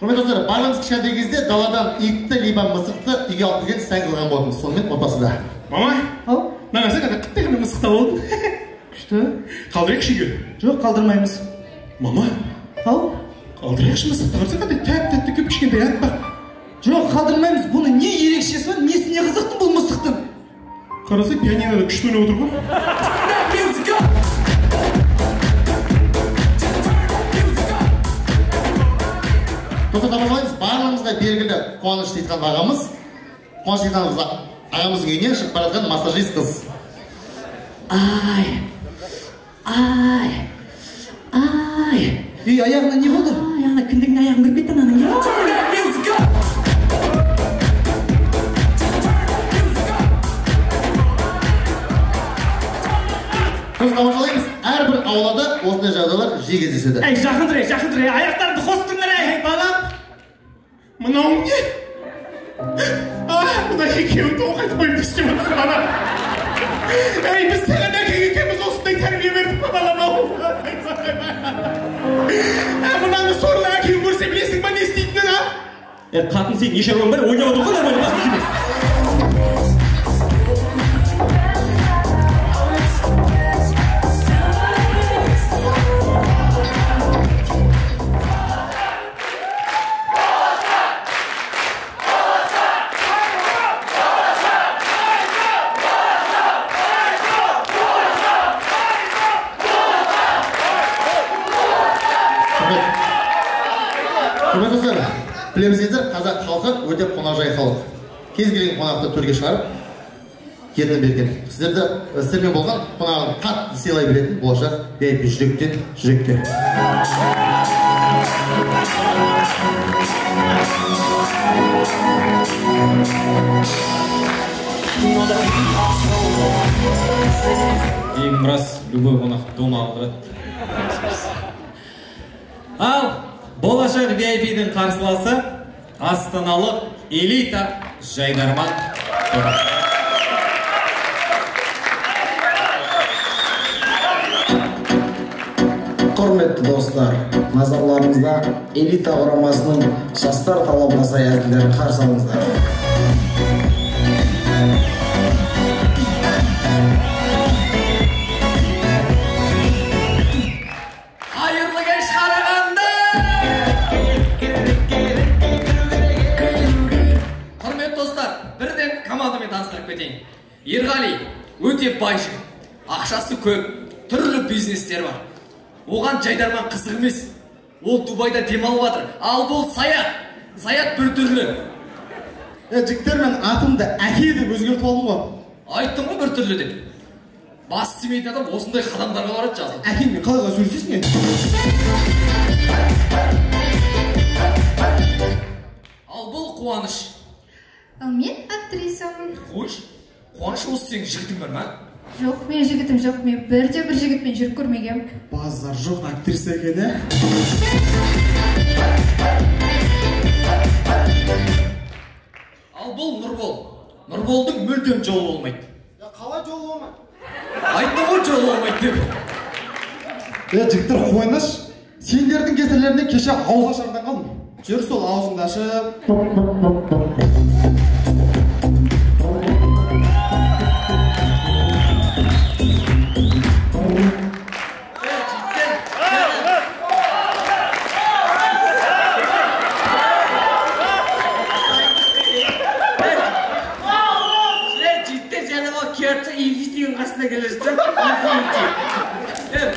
Құрметті достар, барлығымыз кішкентай кезде даладан итті либо мысықты үйге алып келген сән қылған болатынбыз. Сонымен отбасында. Мама? Маған сен қандай ғана мысықта болдың? Күшті. Қалдырайықшы үйге? Жоқ, қалдырмаймыз. Мама? Қалдырайықшы мысықты. Қарсы қандай тәп-тәтті көп кішкентай аппақ. Жоқ, қалдырмаймыз. Бұны не ерекшесі бар, несіне қызықтың бұл мысықтың? Қарасы пианинода күшті ойнап отыр ғой. Достар, тамашалаймыз, барлығымызға белгілі Қуаныш Сейітхан ағамыз. Қуаныш Сейітхан ағамыздың үйінен шығып бара жатқан массажист қыз. Үй, аяғына не болды? Аяғына кіндігіне аяғын кіріп кетті ананың. Достар, тамашалаймыз, әрбір аулада осындай жағдайлар жиі кездеседі. Әй, жақындырай, аяқтарыңды қостыңдар, әй, балам. Мынау не? Мына екеуіңді оғайтып қойып істеп отырсың, балам. Әй, біз саған әкең екеуміз осындай тәрбие бердік па, балам, ау? Мынаны сорлы әкең көрсе білесің ба, не істейтінін, а? Қатын сен неше руың бар, ойнап отыр ғой, нормально бас емес. Құрметті достар, білеміздер, қазақ халқы өте қонақжай халық. Кез келген қонақты төрге шығарып, кетініп берген. Сіздермен болған қонағын қатты сыйлай беретін болашақ VIP жүректен жүрекке. Ең рас, любой қонақ дома қалдырады. Ал болашақ VIP-дің қарсыласы астаналық элита Жайдарман Торы. Құрметті достар, назарларыңызда элита құрамасының жастар талабына сай әзілдерін қарсы алыңыздар. Hayırlı geç Қарағанды! Құрметті достар, бірден командамен таныстырып кетейін. Ерғали өте бай жігіт, ақшасы көп, түрлі бизнестер бар. Оған Жайдарман қызық емес. Ол Дубайда демалып жатыр. Ал бұл Саят бір түрлі. Жігіттер, мен атымды әке деп өзгертіп алдым ғой. Айттым ғой бір түрлі деп. Бас тимейтін адам осындай қадамдарға барады жазылды. Әкеммен қалайға сөйлесесің енді? Ал бұл Қуаныш. Мен актрисамын. Қойш, Қуаныш осы сенің жігітің бар ма? Жоқ, мен жігітім жоқ, мен бірде бір жігітпен жүріп көрмегем. Базар жоқ, актриса екен, ә? Ал бұл Нұрбол. Нұрболдың мүлдем жолы болмайды. жол болмайды. Айттым ғой жол болмайды деп. Жігіттер қойыңдаршы. Сендердің кесірлерінен кеше ауыз ашардан қалдым. Жүр сол аузыңды ашып.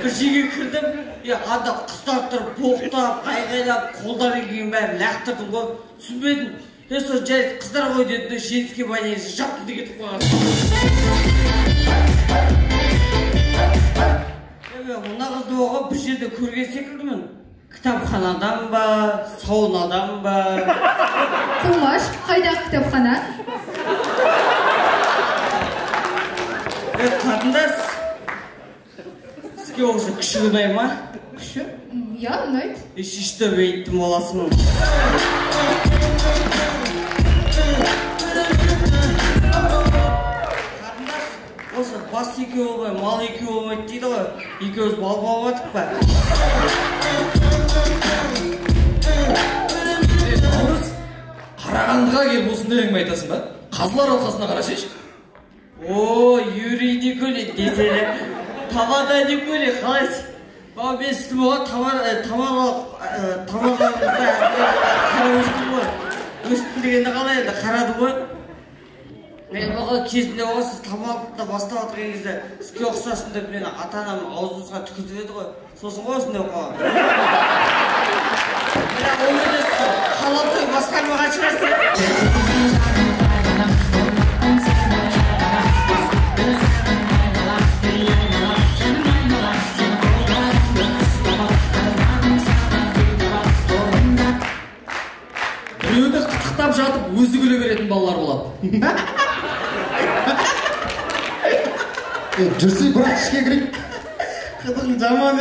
бір жерге кірдім, анда қыздар тұрып, боқтап, айғайлап, қолдары кейін бәрін лақтырдым ғой, түсінбедім. Сол жай қыздар ғой деді, женский банясы жапты деп кетіп қойған. Мына қызды оған бір жерде көрген секілдімін. Кітапханадан ба, саунадан ба? Құмаш, қайда кітапхана? Қатындас, сізге осы күші ұнай ма? Күші? Я, ұнайды. Шишті бейттім оласың. Қатындас, осы бас екеу болмай, мал екеу болмайды дейді ғой. Екеуіз бал бауатық ба? Наурыз, Қарағандыға келіп осындай әңгіме айтасың ба? Қазылар алқасына қарашайшы. О, Юрий Николай деселі. Табада Николай, қалайсың? Бау мен сізді оған тамағымызда қара өстім ғой. Өстім дегенде қалай енді қарады ғой. Мен оған кезінде оған сіз тамағымда бастап атырген кезде сізге ұқсасын деп мені ата-анам аузыңызға түкіртіп еді ғой. Сосын ғой осындай оқыған. Бірақ ол кезде халал той басқармаған шығарсың. Біреуді қытықтап жатып, өзі күле беретін балалар болады. Жүрсей бірақ ішке кірейік. Қытығың жаман,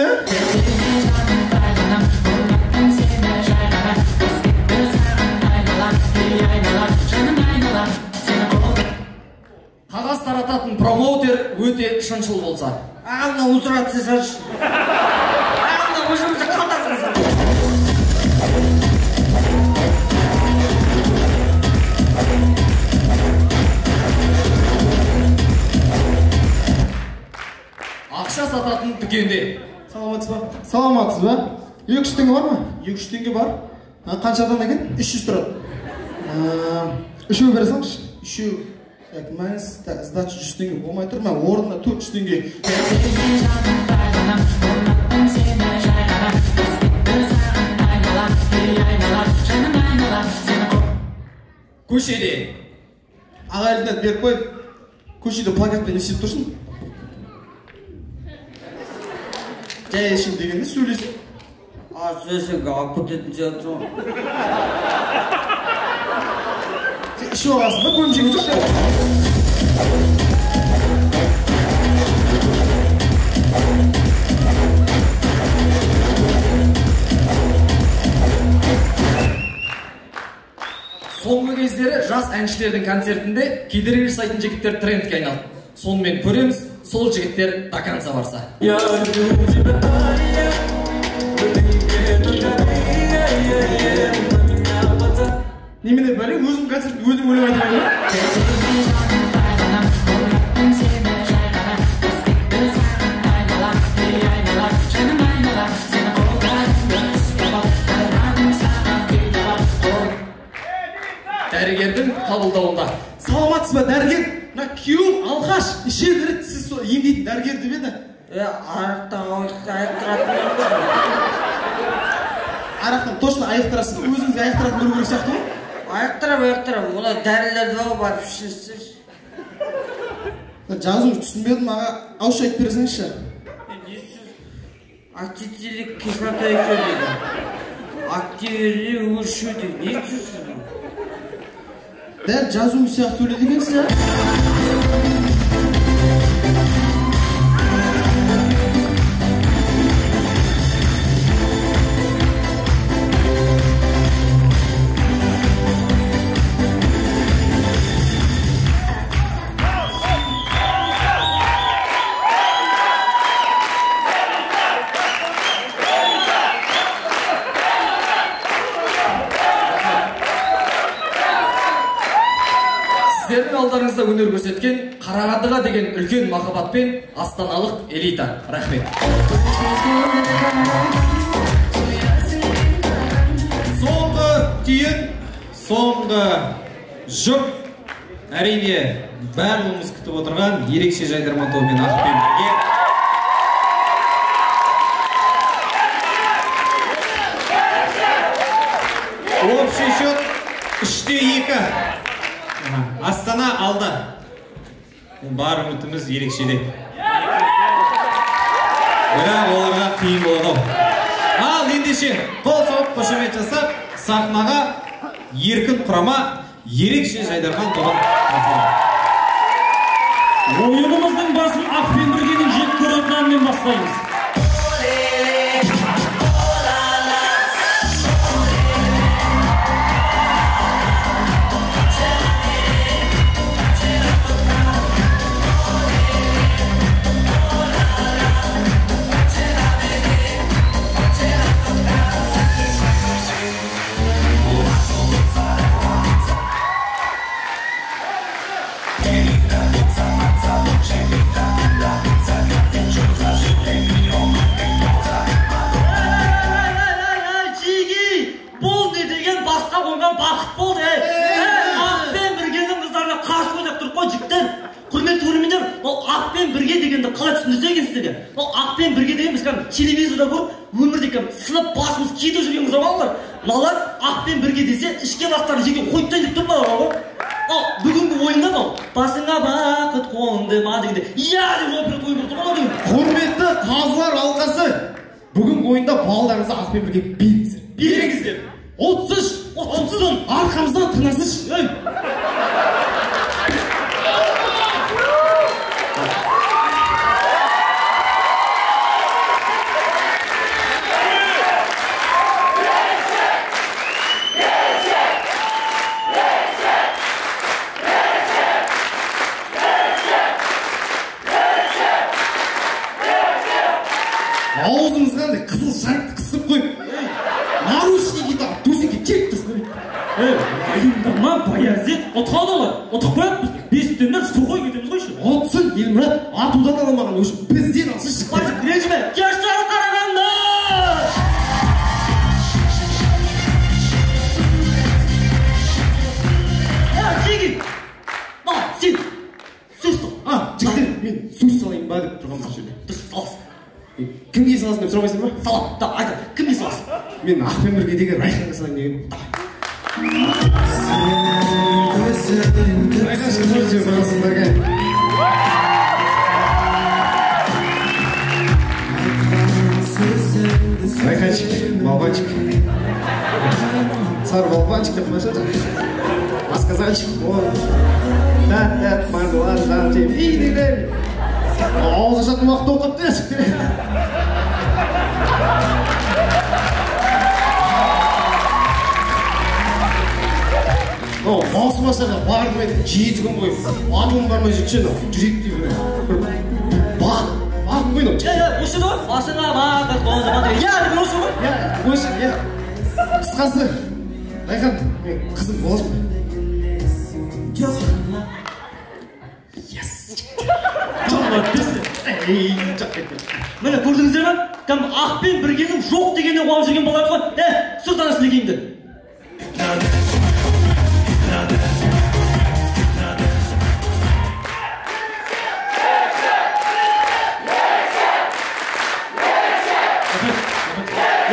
Қағаз тарататын промоутер өте шыншыл болса. Ағамна ұзыратсы саршы. Ағамна ұзырымызды қалдасың саршы. Ақша сататын дүкенде. Саламатсыз ба? Саламатсыз ба? 2-3 теңге бар ма? 2-3 теңге бар. Қаншадан екен? 300 тұрады. Үшеу бере салыңызшы. Үшеу. Мәңіз, сдача 100 теңге болмай тұр ма? Орнына 400 теңге. Көшеде. Ағайлынан беріп қойып, көшеде плакатпен есеп тұрсын. Жай ешім дегенде сөйлесің. Сөйлесің, алып кететін сияқты. Іші оғасың ба? Бөлімшеге жүрші. Соңғы кездері жас әншілердің концертінде кедергі жасайтын жігіттер трендке айналды. Сонымен көреміз, сол жігіттер до конца барса. Немене бәле, өзім концертті өзім өлең айтамын. Дәрігердің қабылдауында. Саламатсыз ба, дәрігер? Мына күйеуім алғаш неше рет сіз емдейтін дәрігер деп еді. Арақтан аяқтыратын. Арақтан точно аяқтырасың. Өзіңізге аяқтыратын көру керек сияқты ғой? Аяқтырам. Мұна дәрілерді алып барып ішесіз. Жазуыңыз түсінбедім, аға ауызша айтып берсеңізші. Ацетилік кислота екен дейді. Активерлі өршу дейді. Не түсірсіз? Дәл жазуыңыз сияқты сөйледі екенсіз, ja? алдарыңызда өнер көрсеткен, Қарағандыға деген үлкен махаббатпен астаналық элита. Рахмет. Соңғы түйін, соңғы жұп, әрине барлығымыз күтіп отырған ерекше жайдарман тобымен Ақпен бірге. Общий счет 3-2. Астана алды. Бар үмітіміз ерекшеде. Бірақ оларға қиын болады. Ал ендеше қол соғып қошемет жасап, сахнаға еркін құрама ерекше жайдарман тобын қосылады. Ойынымыздың басын Ақпен біргенің жек көретін әнмен бастаймыз. Бақыт болды. Ақпен біргенің қыздарына қарсы ойнап тұрып қой жігіттер. Құрметті көрермендер, ол Ақпен бірге дегенді қалай түсіндірсе екен сіздерге? Ол Ақпен бірге деген біз телевизорда көріп, өмірде сынып басымыз кетіп жүрген қыздар балалар. Мыналар Ақпен бірге десе, ішке бастарын жеке қойып тастап тұр балалар ғой. Ал бүгінгі ойында мынау басыңа бақыт қонды ма дегенде, иә деп жауап беріп ойын тұрып қалады. Құрметті қазылар алқасы, бүгінгі ойында балдарыңызды Ақпен бірге беріңіздер. 30 арқамыздан тынасыз. Аузымызға қызыл шарикті қысып қойып, наручнигіді төсекке кеп тастайды. Айымдама Баязет, ұтады олар. Ұтып қояды біз. Бестендер суқой кетеміз қойшы. Отсын, Елмұрат, атудан аламаған өшін бізден алсын шықты. Базық, ренжіме, кештер Қарағанды! Жеги! Сен, сөз тұр. Жігіттер, мен сөз салайын ба деп тұрған бұл жерде. Дұрыс, саласың. Кімге саласың деп сұрамайсың ба? Салам, айтам, кімге саласың? Мен Ақпен бірге деген Райханға салайын деген. Райхан шыққан жер барасындағы. Райханчик, балбанчик. Сары балбанчик деп қойса да. Асказанчик, тәт, марлан, жан-жем, ей-дей-дей. Ауыз ашатын уақытта оқып десік деп. Маусым асырға бардың еді, 7 күн бойы атылым бармай жүршен, жүрек дейбі. Бағын қойын ау. Осы да, басыңа бақыт қонды ма деген. Иә, деп осы ғой? Осы, иә. Қысқасы, Райхан, мен қызым боласың ба? Жоқ. Yes. Жолмат десе. Жоқ кетті. Міне, көрдіңіздер ма? Ақпен біргенің жоқ дегенде қуанып жүрген балар ғой. Сұртаны сілегейімді.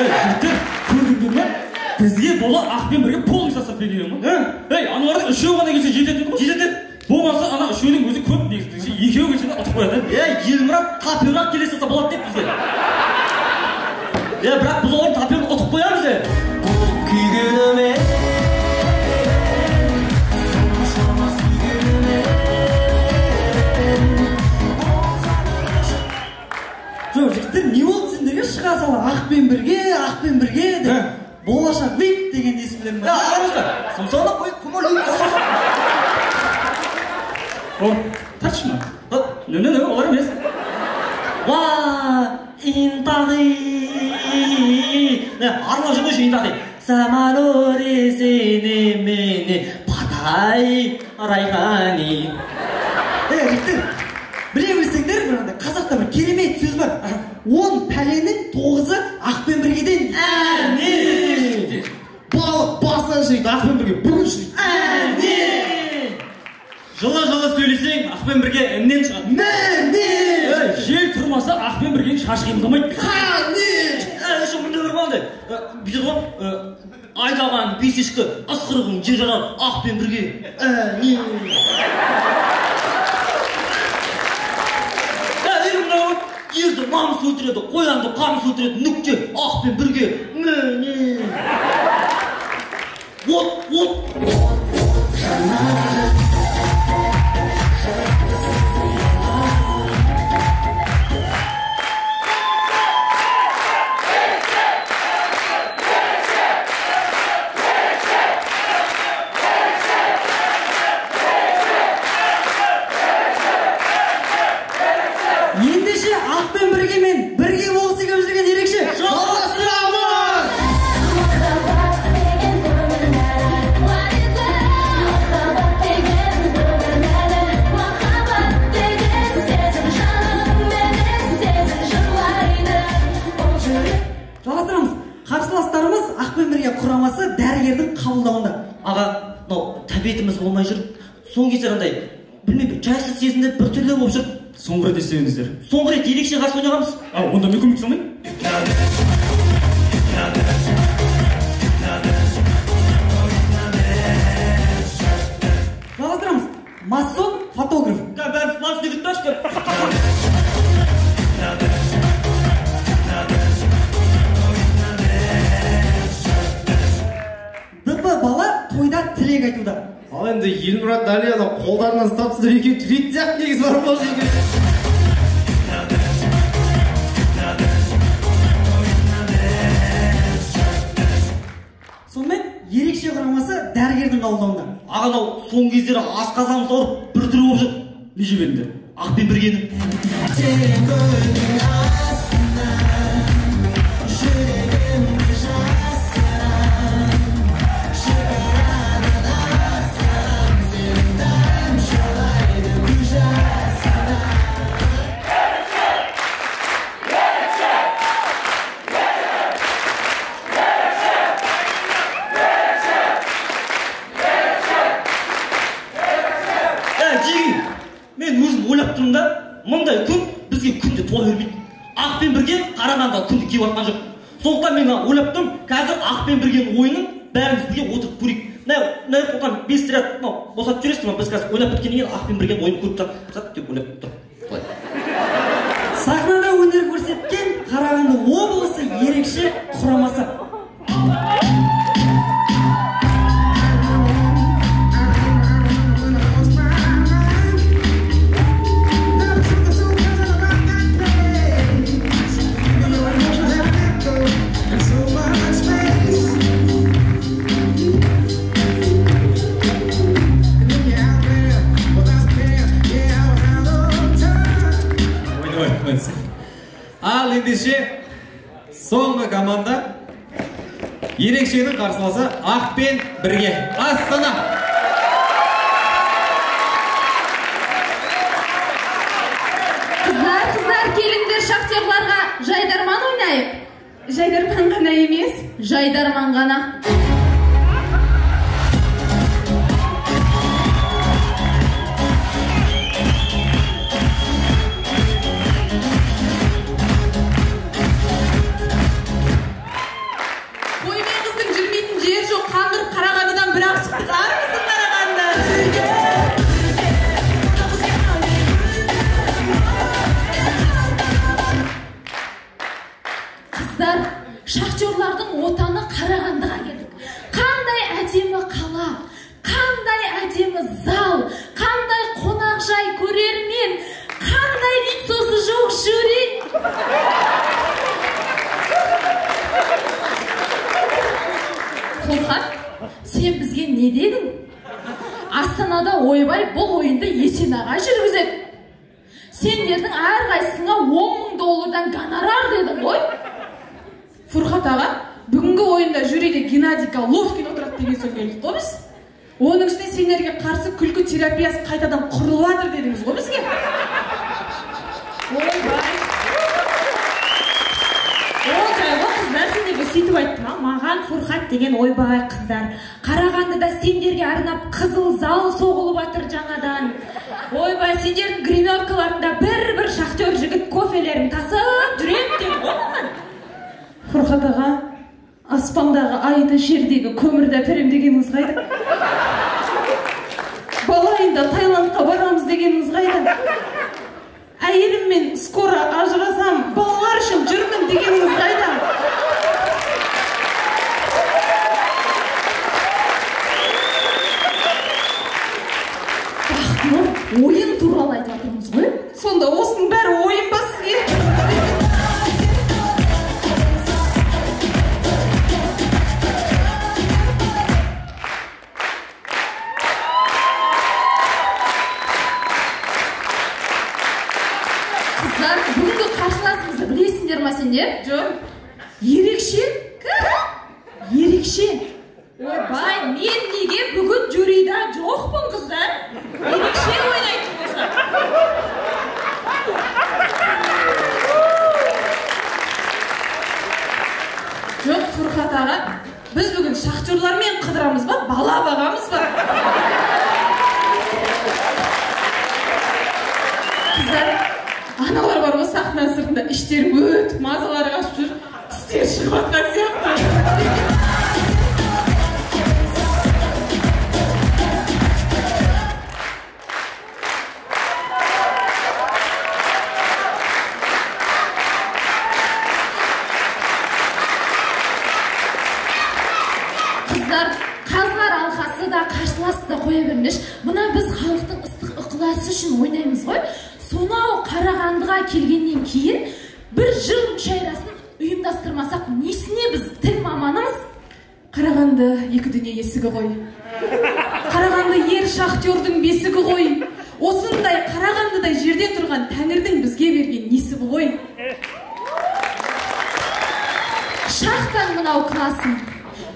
Жігіттер, көрдіңдер ме? Бізге бола Ақпен бірге полный состав берген ма? Аналардың үшеу ғана келсе жетеді ғой? Жетеді. Болмаса ана үшеудің өзі көп негізі. Екеуі келсе де ұтып қояды. Елмұрат тапирақ келе салса болады деп бізге. Бірақ біз олардың тапиығын ұтып қоямыз. Күйгеніме Жоқ, жігіттер, не болды сендерге шыға сала Ақпен бірге деп болашақ вип деген есімдер ме? Арасында, сымсауына қойып, көңіл ойып, тартшы ма? Олар емес. Ва, интағи. Арнау жүрмеші интағи. Самолет сені мені падай райхани. Жігіттер, біле білсеңдер, мынандай қазақта бір керемет сөз бар. 10 пәленің 9-ы ақпен біргеден. Балық басынан шейді, ақпен бірге бүгін шейді. Жылы сөйлесең, ақпен бірге іннен шығады. Жел тұрмаса, ақпен бірген шаш қимылдамайды. Мұнда бір балды. Бүйтеді ғой, айдаған бесешкі ысқырығың жер жарар ақпен бірге. Ерді намыс өлтіреді, қоянды қамыс өлтіреді, нүкте ақпен бірге. Ендеше ақпен біргемен бірге болғысы келіп жүрген ерекше жалғастырамыз. Жалғастырамыз. Қарсыластарымыз ақпен бірге құрамасы дәрігердің қабылдауында. Аға, тәбетіміз болмай жүр. Соңғы кездер андай, білмеймін, жайсыз сезімде бір түрлі болып жүр. Соңғы рет естігендер. Соңғы рет ерекше қарсы ойнағанбыз. Онда мен көмектесе алмайын? Жалғастырамыз. Масон фотограф. Бәріміз мас дегіт ташты. ДП бала тойда тілек айтуда. Ал енді Елмұрат Далияны қолдарынан ұстапсыздар екен түрет сияқты негіз бар болшы екен. Сонымен ерекше құрамасы дәрігердің қабылдауында. Ағанау соңғы кездері асқазанымыз ауырып бір түрі болып жүр. Не жіберіңдер? Ақпен біргені. Мен өзім ойлап тұрмын да, мұндай күн бізге күнде туа бермейді. Ақпен бірге қарағанда күнде кеп атқан жоқ. Сондықтан мен ойлап тұрмын, қазір ақпен бірген ойынын бәріміз бірге отырып көрейік. Мына қоқан 5 рет босатып жүресің, біз қазір ойлап біткеннен кейін ақпен бірген ойын көріп жатсақ деп ойлап тұр. Сахнада өнер көрсеткен Қарағанды облысы ерекше құрамасы. Ал ендеше соңғы команда ерекшенің қарсыласы Ақпен бірге Астана. Қыздар, келіңдер шахтерларға жайдарман ойнайық. Жайдарман ғана емес, жайдарман ғана. Шахтерлардың отаны Қарағандыға келдік. Қандай әдемі қала, қандай әдемі зал, қандай қонақжай көрермен, қандай лицосы жоқ жюри. Қолхан, сен бізге не дедің? Астанада ойбай бұл ойынды Есенаға жүргізеді. Сендердің әрқайсыңа $10,000 гонорар дедің ғой. Фурхат аға, бүгінгі ойында жюриде Геннадий Головкин отырады деген соң келдік қой біз. Оның үстіне сендерге қарсы күлкі терапиясы қайтадан құрылып жатыр дедіңіз ғой бізге. Ойбай қыздар, сендерге сөйтіп айттым, маған Фурхат деген ойбай қыздар. Қарағандыда сендерге арнап қызыл зал соғылып жатыр жаңадан. Ойбай, сендердің гримеркаларында бір шахтер жігіт кофелерін тасып жүреді деп ғой маған. Фурхат аға, аспандағы айды, жердегі көмірді әперем дегеніңіз қайда? Балайында Таиландқа барамыз дегеніңіз қайда? Әйеліммен скоро ажырасам, балалар үшін жүрмін дегеніңіз қайда? Бақтынұр, ойын туралы айтып жатырмыз ғой? Сонда осының бәрі ойын ба сізге? Бүгінгі қарсыласымызды білесіңдер ма сендер? Жоқ. Ерекше? Ерекше. Ойбай, мен неге бүгін жюрида жоқпын қыздар? Ерекше ойнайтын болса. Жоқ, Фурхат аға, біз бүгін шахтерлармен қыдырамыз ба, бала бағамыз ба? Қыздар, аналар бар ғой сахна сыртында іштері өтіп мазалары қашып жүр, тістері шығып жатқан сияқты. Қыздар, қазылар алқасы да қарсыласты да қоя беріңдерші. Мына біз халықтың ыстық ықыласы үшін ойнаймыз ғой. Сонау Қарағандыға келгеннен кейін бір жыл мүшәйрасын ұйымдастырмасақ несіне біз тіл маманымыз? Қарағанды екі дүние есігі ғой. Қарағанды ер шахтердің бесігі ғой. Осындай Қарағандыдай жерде тұрған Тәңірдің бізге берген несібі ғой. Шахтан мынау қынасың,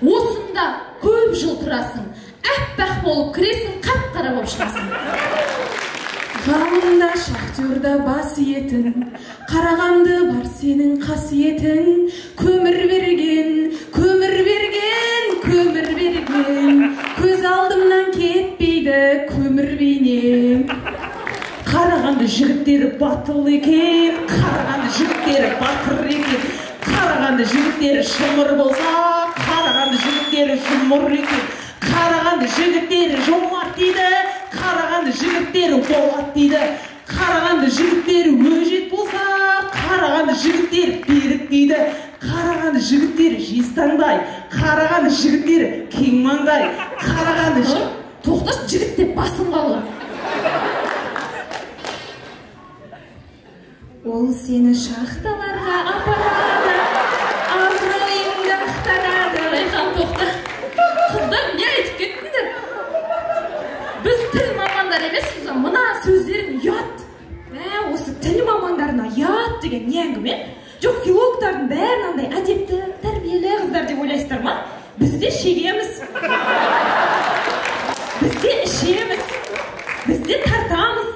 осында көп жыл тұрасың, әппақ болып кіресің, қап-қара болып шығасың. Ғалымда шахтерда бас етін, Қарағанды бар сенің қасиетің. Көмір берген, көмір берген, көмір берген, көз алдымнан кетпейді көмір бейнең. Қарағанды жігіттері батыл екен, Қарағанды жігіттері батыр екен. Қарағанды жігіттері шымыр болса, Қарағанды жігіттері жұмыр екен. Қарағанды жігіттері жомарт дейді, Қарағанды жігіттері болат дейді. Қарағанды жігіттері өжет болса, Қарағанды жігіттері берік дейді. Қарағанды жігіттері жезтаңдай, Қарағанды жігіттері кең маңдай. Қарағанды тоқташ, жігіт деп басым қалды. Ол сені шахталарға апарады, абыройыңды ақтарады. Райхан, тоқта. Қыздар, не айтып кеттіңдер? Біз тіл мамандар емеспіз, мына сөздерін ұят. Осы тіл мамандарына ұят деген не әңгіме? Жоқ, филологтардың бәрін андай әдепті, тәрбиелі қыздар деп ойлайсыздар ма? Бізде шегеміз. Бізде ішеміз. Бізде тартамыз.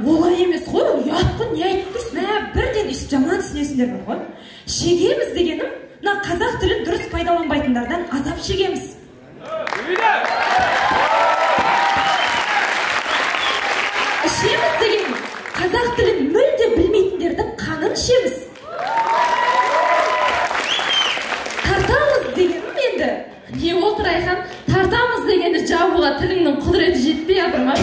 Олай емес қой, ұят қой, не айтып тұрсың? Бірден үст жаман түсінесіңдер бар ғой. Шегеміз дегенім, мына қазақ тілін дұрыс пайдаланбайтындардан азап шегеміз. Ішеміз дегенім, қазақ тілін мүлде білмейтіндердің қанын ішеміз. Тартамыз дегенім енді. Не болды Райхан? Тартамыз дегенді жабуға тіліңнің құдіреті жетпей жатыр ма?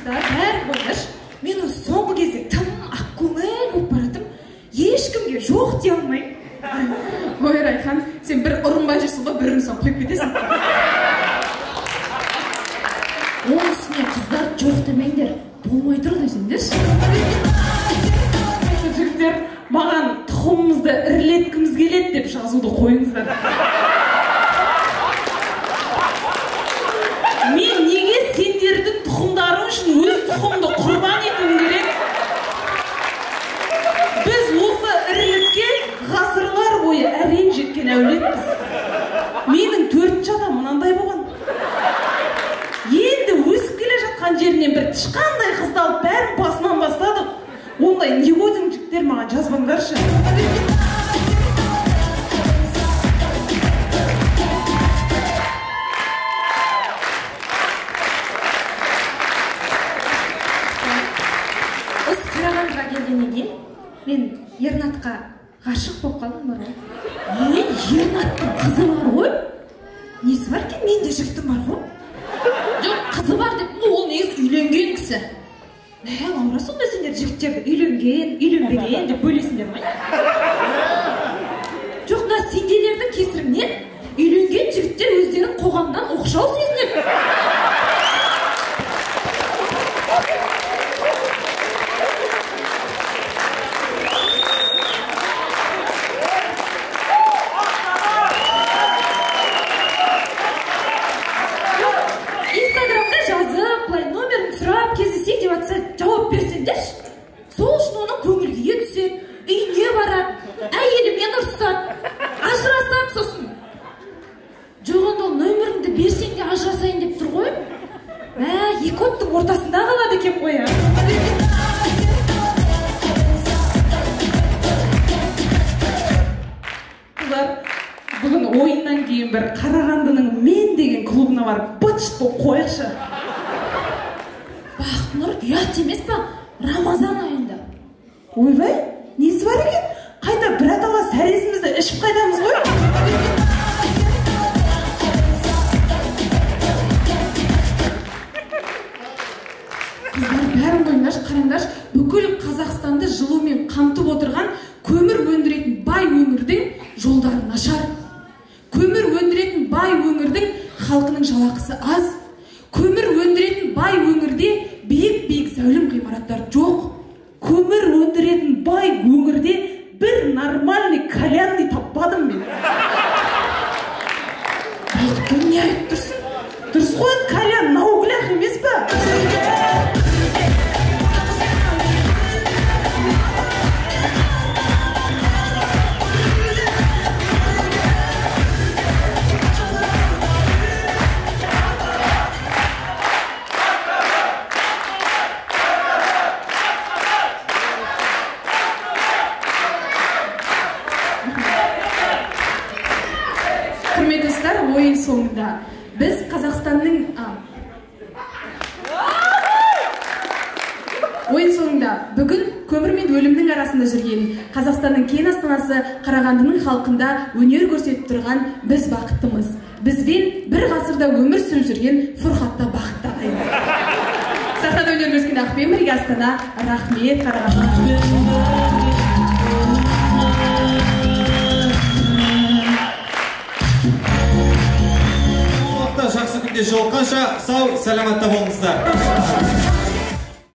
Бәрі қойдаш, мен соңғы кезде тым ақкөңіл болып баратым, ешкімге жоқ дей алмаймын. Ой, Райхан, сен бір ұрынбай жүрсің ғой, бір ұрынсаң қойып кетесің. Оның үстіне қыздар жоқ демеңдер, болмай тұр десеңдерші. Жігіттер, маған тұқымымызды ірілеткіміз келеді деп жазуды қойыңыздар. Мен неге сендердің тұқымдарың үшін өз тұқымды құрбан етуім керек? тышқандай қызды алып бәрін басынан бастадық. Ондай не қойдың жігіттер маған жазбаңдаршы. Осы Қарағандыға келгеннен кейін мен Ернатқа ғашық болып қалдым бар ғой. Ернаттың қызы бар ғой? Несі бар екен? Менде жігітім бар ғой? Жоқ, қызы бар деп, ол негізі үйленген кісі. Лаура, сонда сендер жігіттерді үйленген, үйленбеген деп бөлесіңдер ме? Жоқ, мына сендердің кесірінен үйленген жігіттер өздерін қоғамнан оқшау сезінеді. Инстаграмда жазып, номерін сұрап, кездесек деп атса, жауап берсеңдерші. Сол үшін оның көңілге түседі, үйіне барады, әйелімен ұрсады, ажырасады сосын. Жоқ, онда нөміріңді берсең де ажырасайын деп тұр ғой. Екі оттың ортасында қалады екен ғой. Қыздар, бүгін ойыннан кейін бір Қарағандының мен деген клубына барып быт-шыт болып қояқшы. Бақытнұр, ұят емес па? Рамазан айында. Ойбай, несі бар екен? Қайта бір атала сәресімізді ішіп қайтамыз ғой? Қыздар, бәрін қойыңдаршы, қараңдаршы, бүкіл Қазақстанды жылумен қамтып отырған көмір өндіретін бай өңірдің жолдары нашар. Көмір өндіретін бай өңірдің халқының жалақысы аз. Көмір өндіретін бай өңірде биік-биік зәулім ғимараттар жоқ. Көмір өндіретін бай өңірде бір нормальный кальянный таппадым мен. Бақытын не айтып тұрсың? Дұрыс қой, кальян науглях емес па? Құрметті достар, ойын соңында біз Қазақстанның ойын соңында бүгін көмір мен өлімнің арасында жүрген Қазақстанның кең астанасы Қарағандының халқында өнер көрсетіп тұрған біз бақыттымыз. Бізбен бір ғасырда өмір сүріп жүрген Фұрхатта бақытты ағайын. Сахнада өнер көрсеткен Ақпен бірге Астана. Рахмет, Қарағанды. Жақсы күнде жолыққанша сау, сәлематта болыңыздар.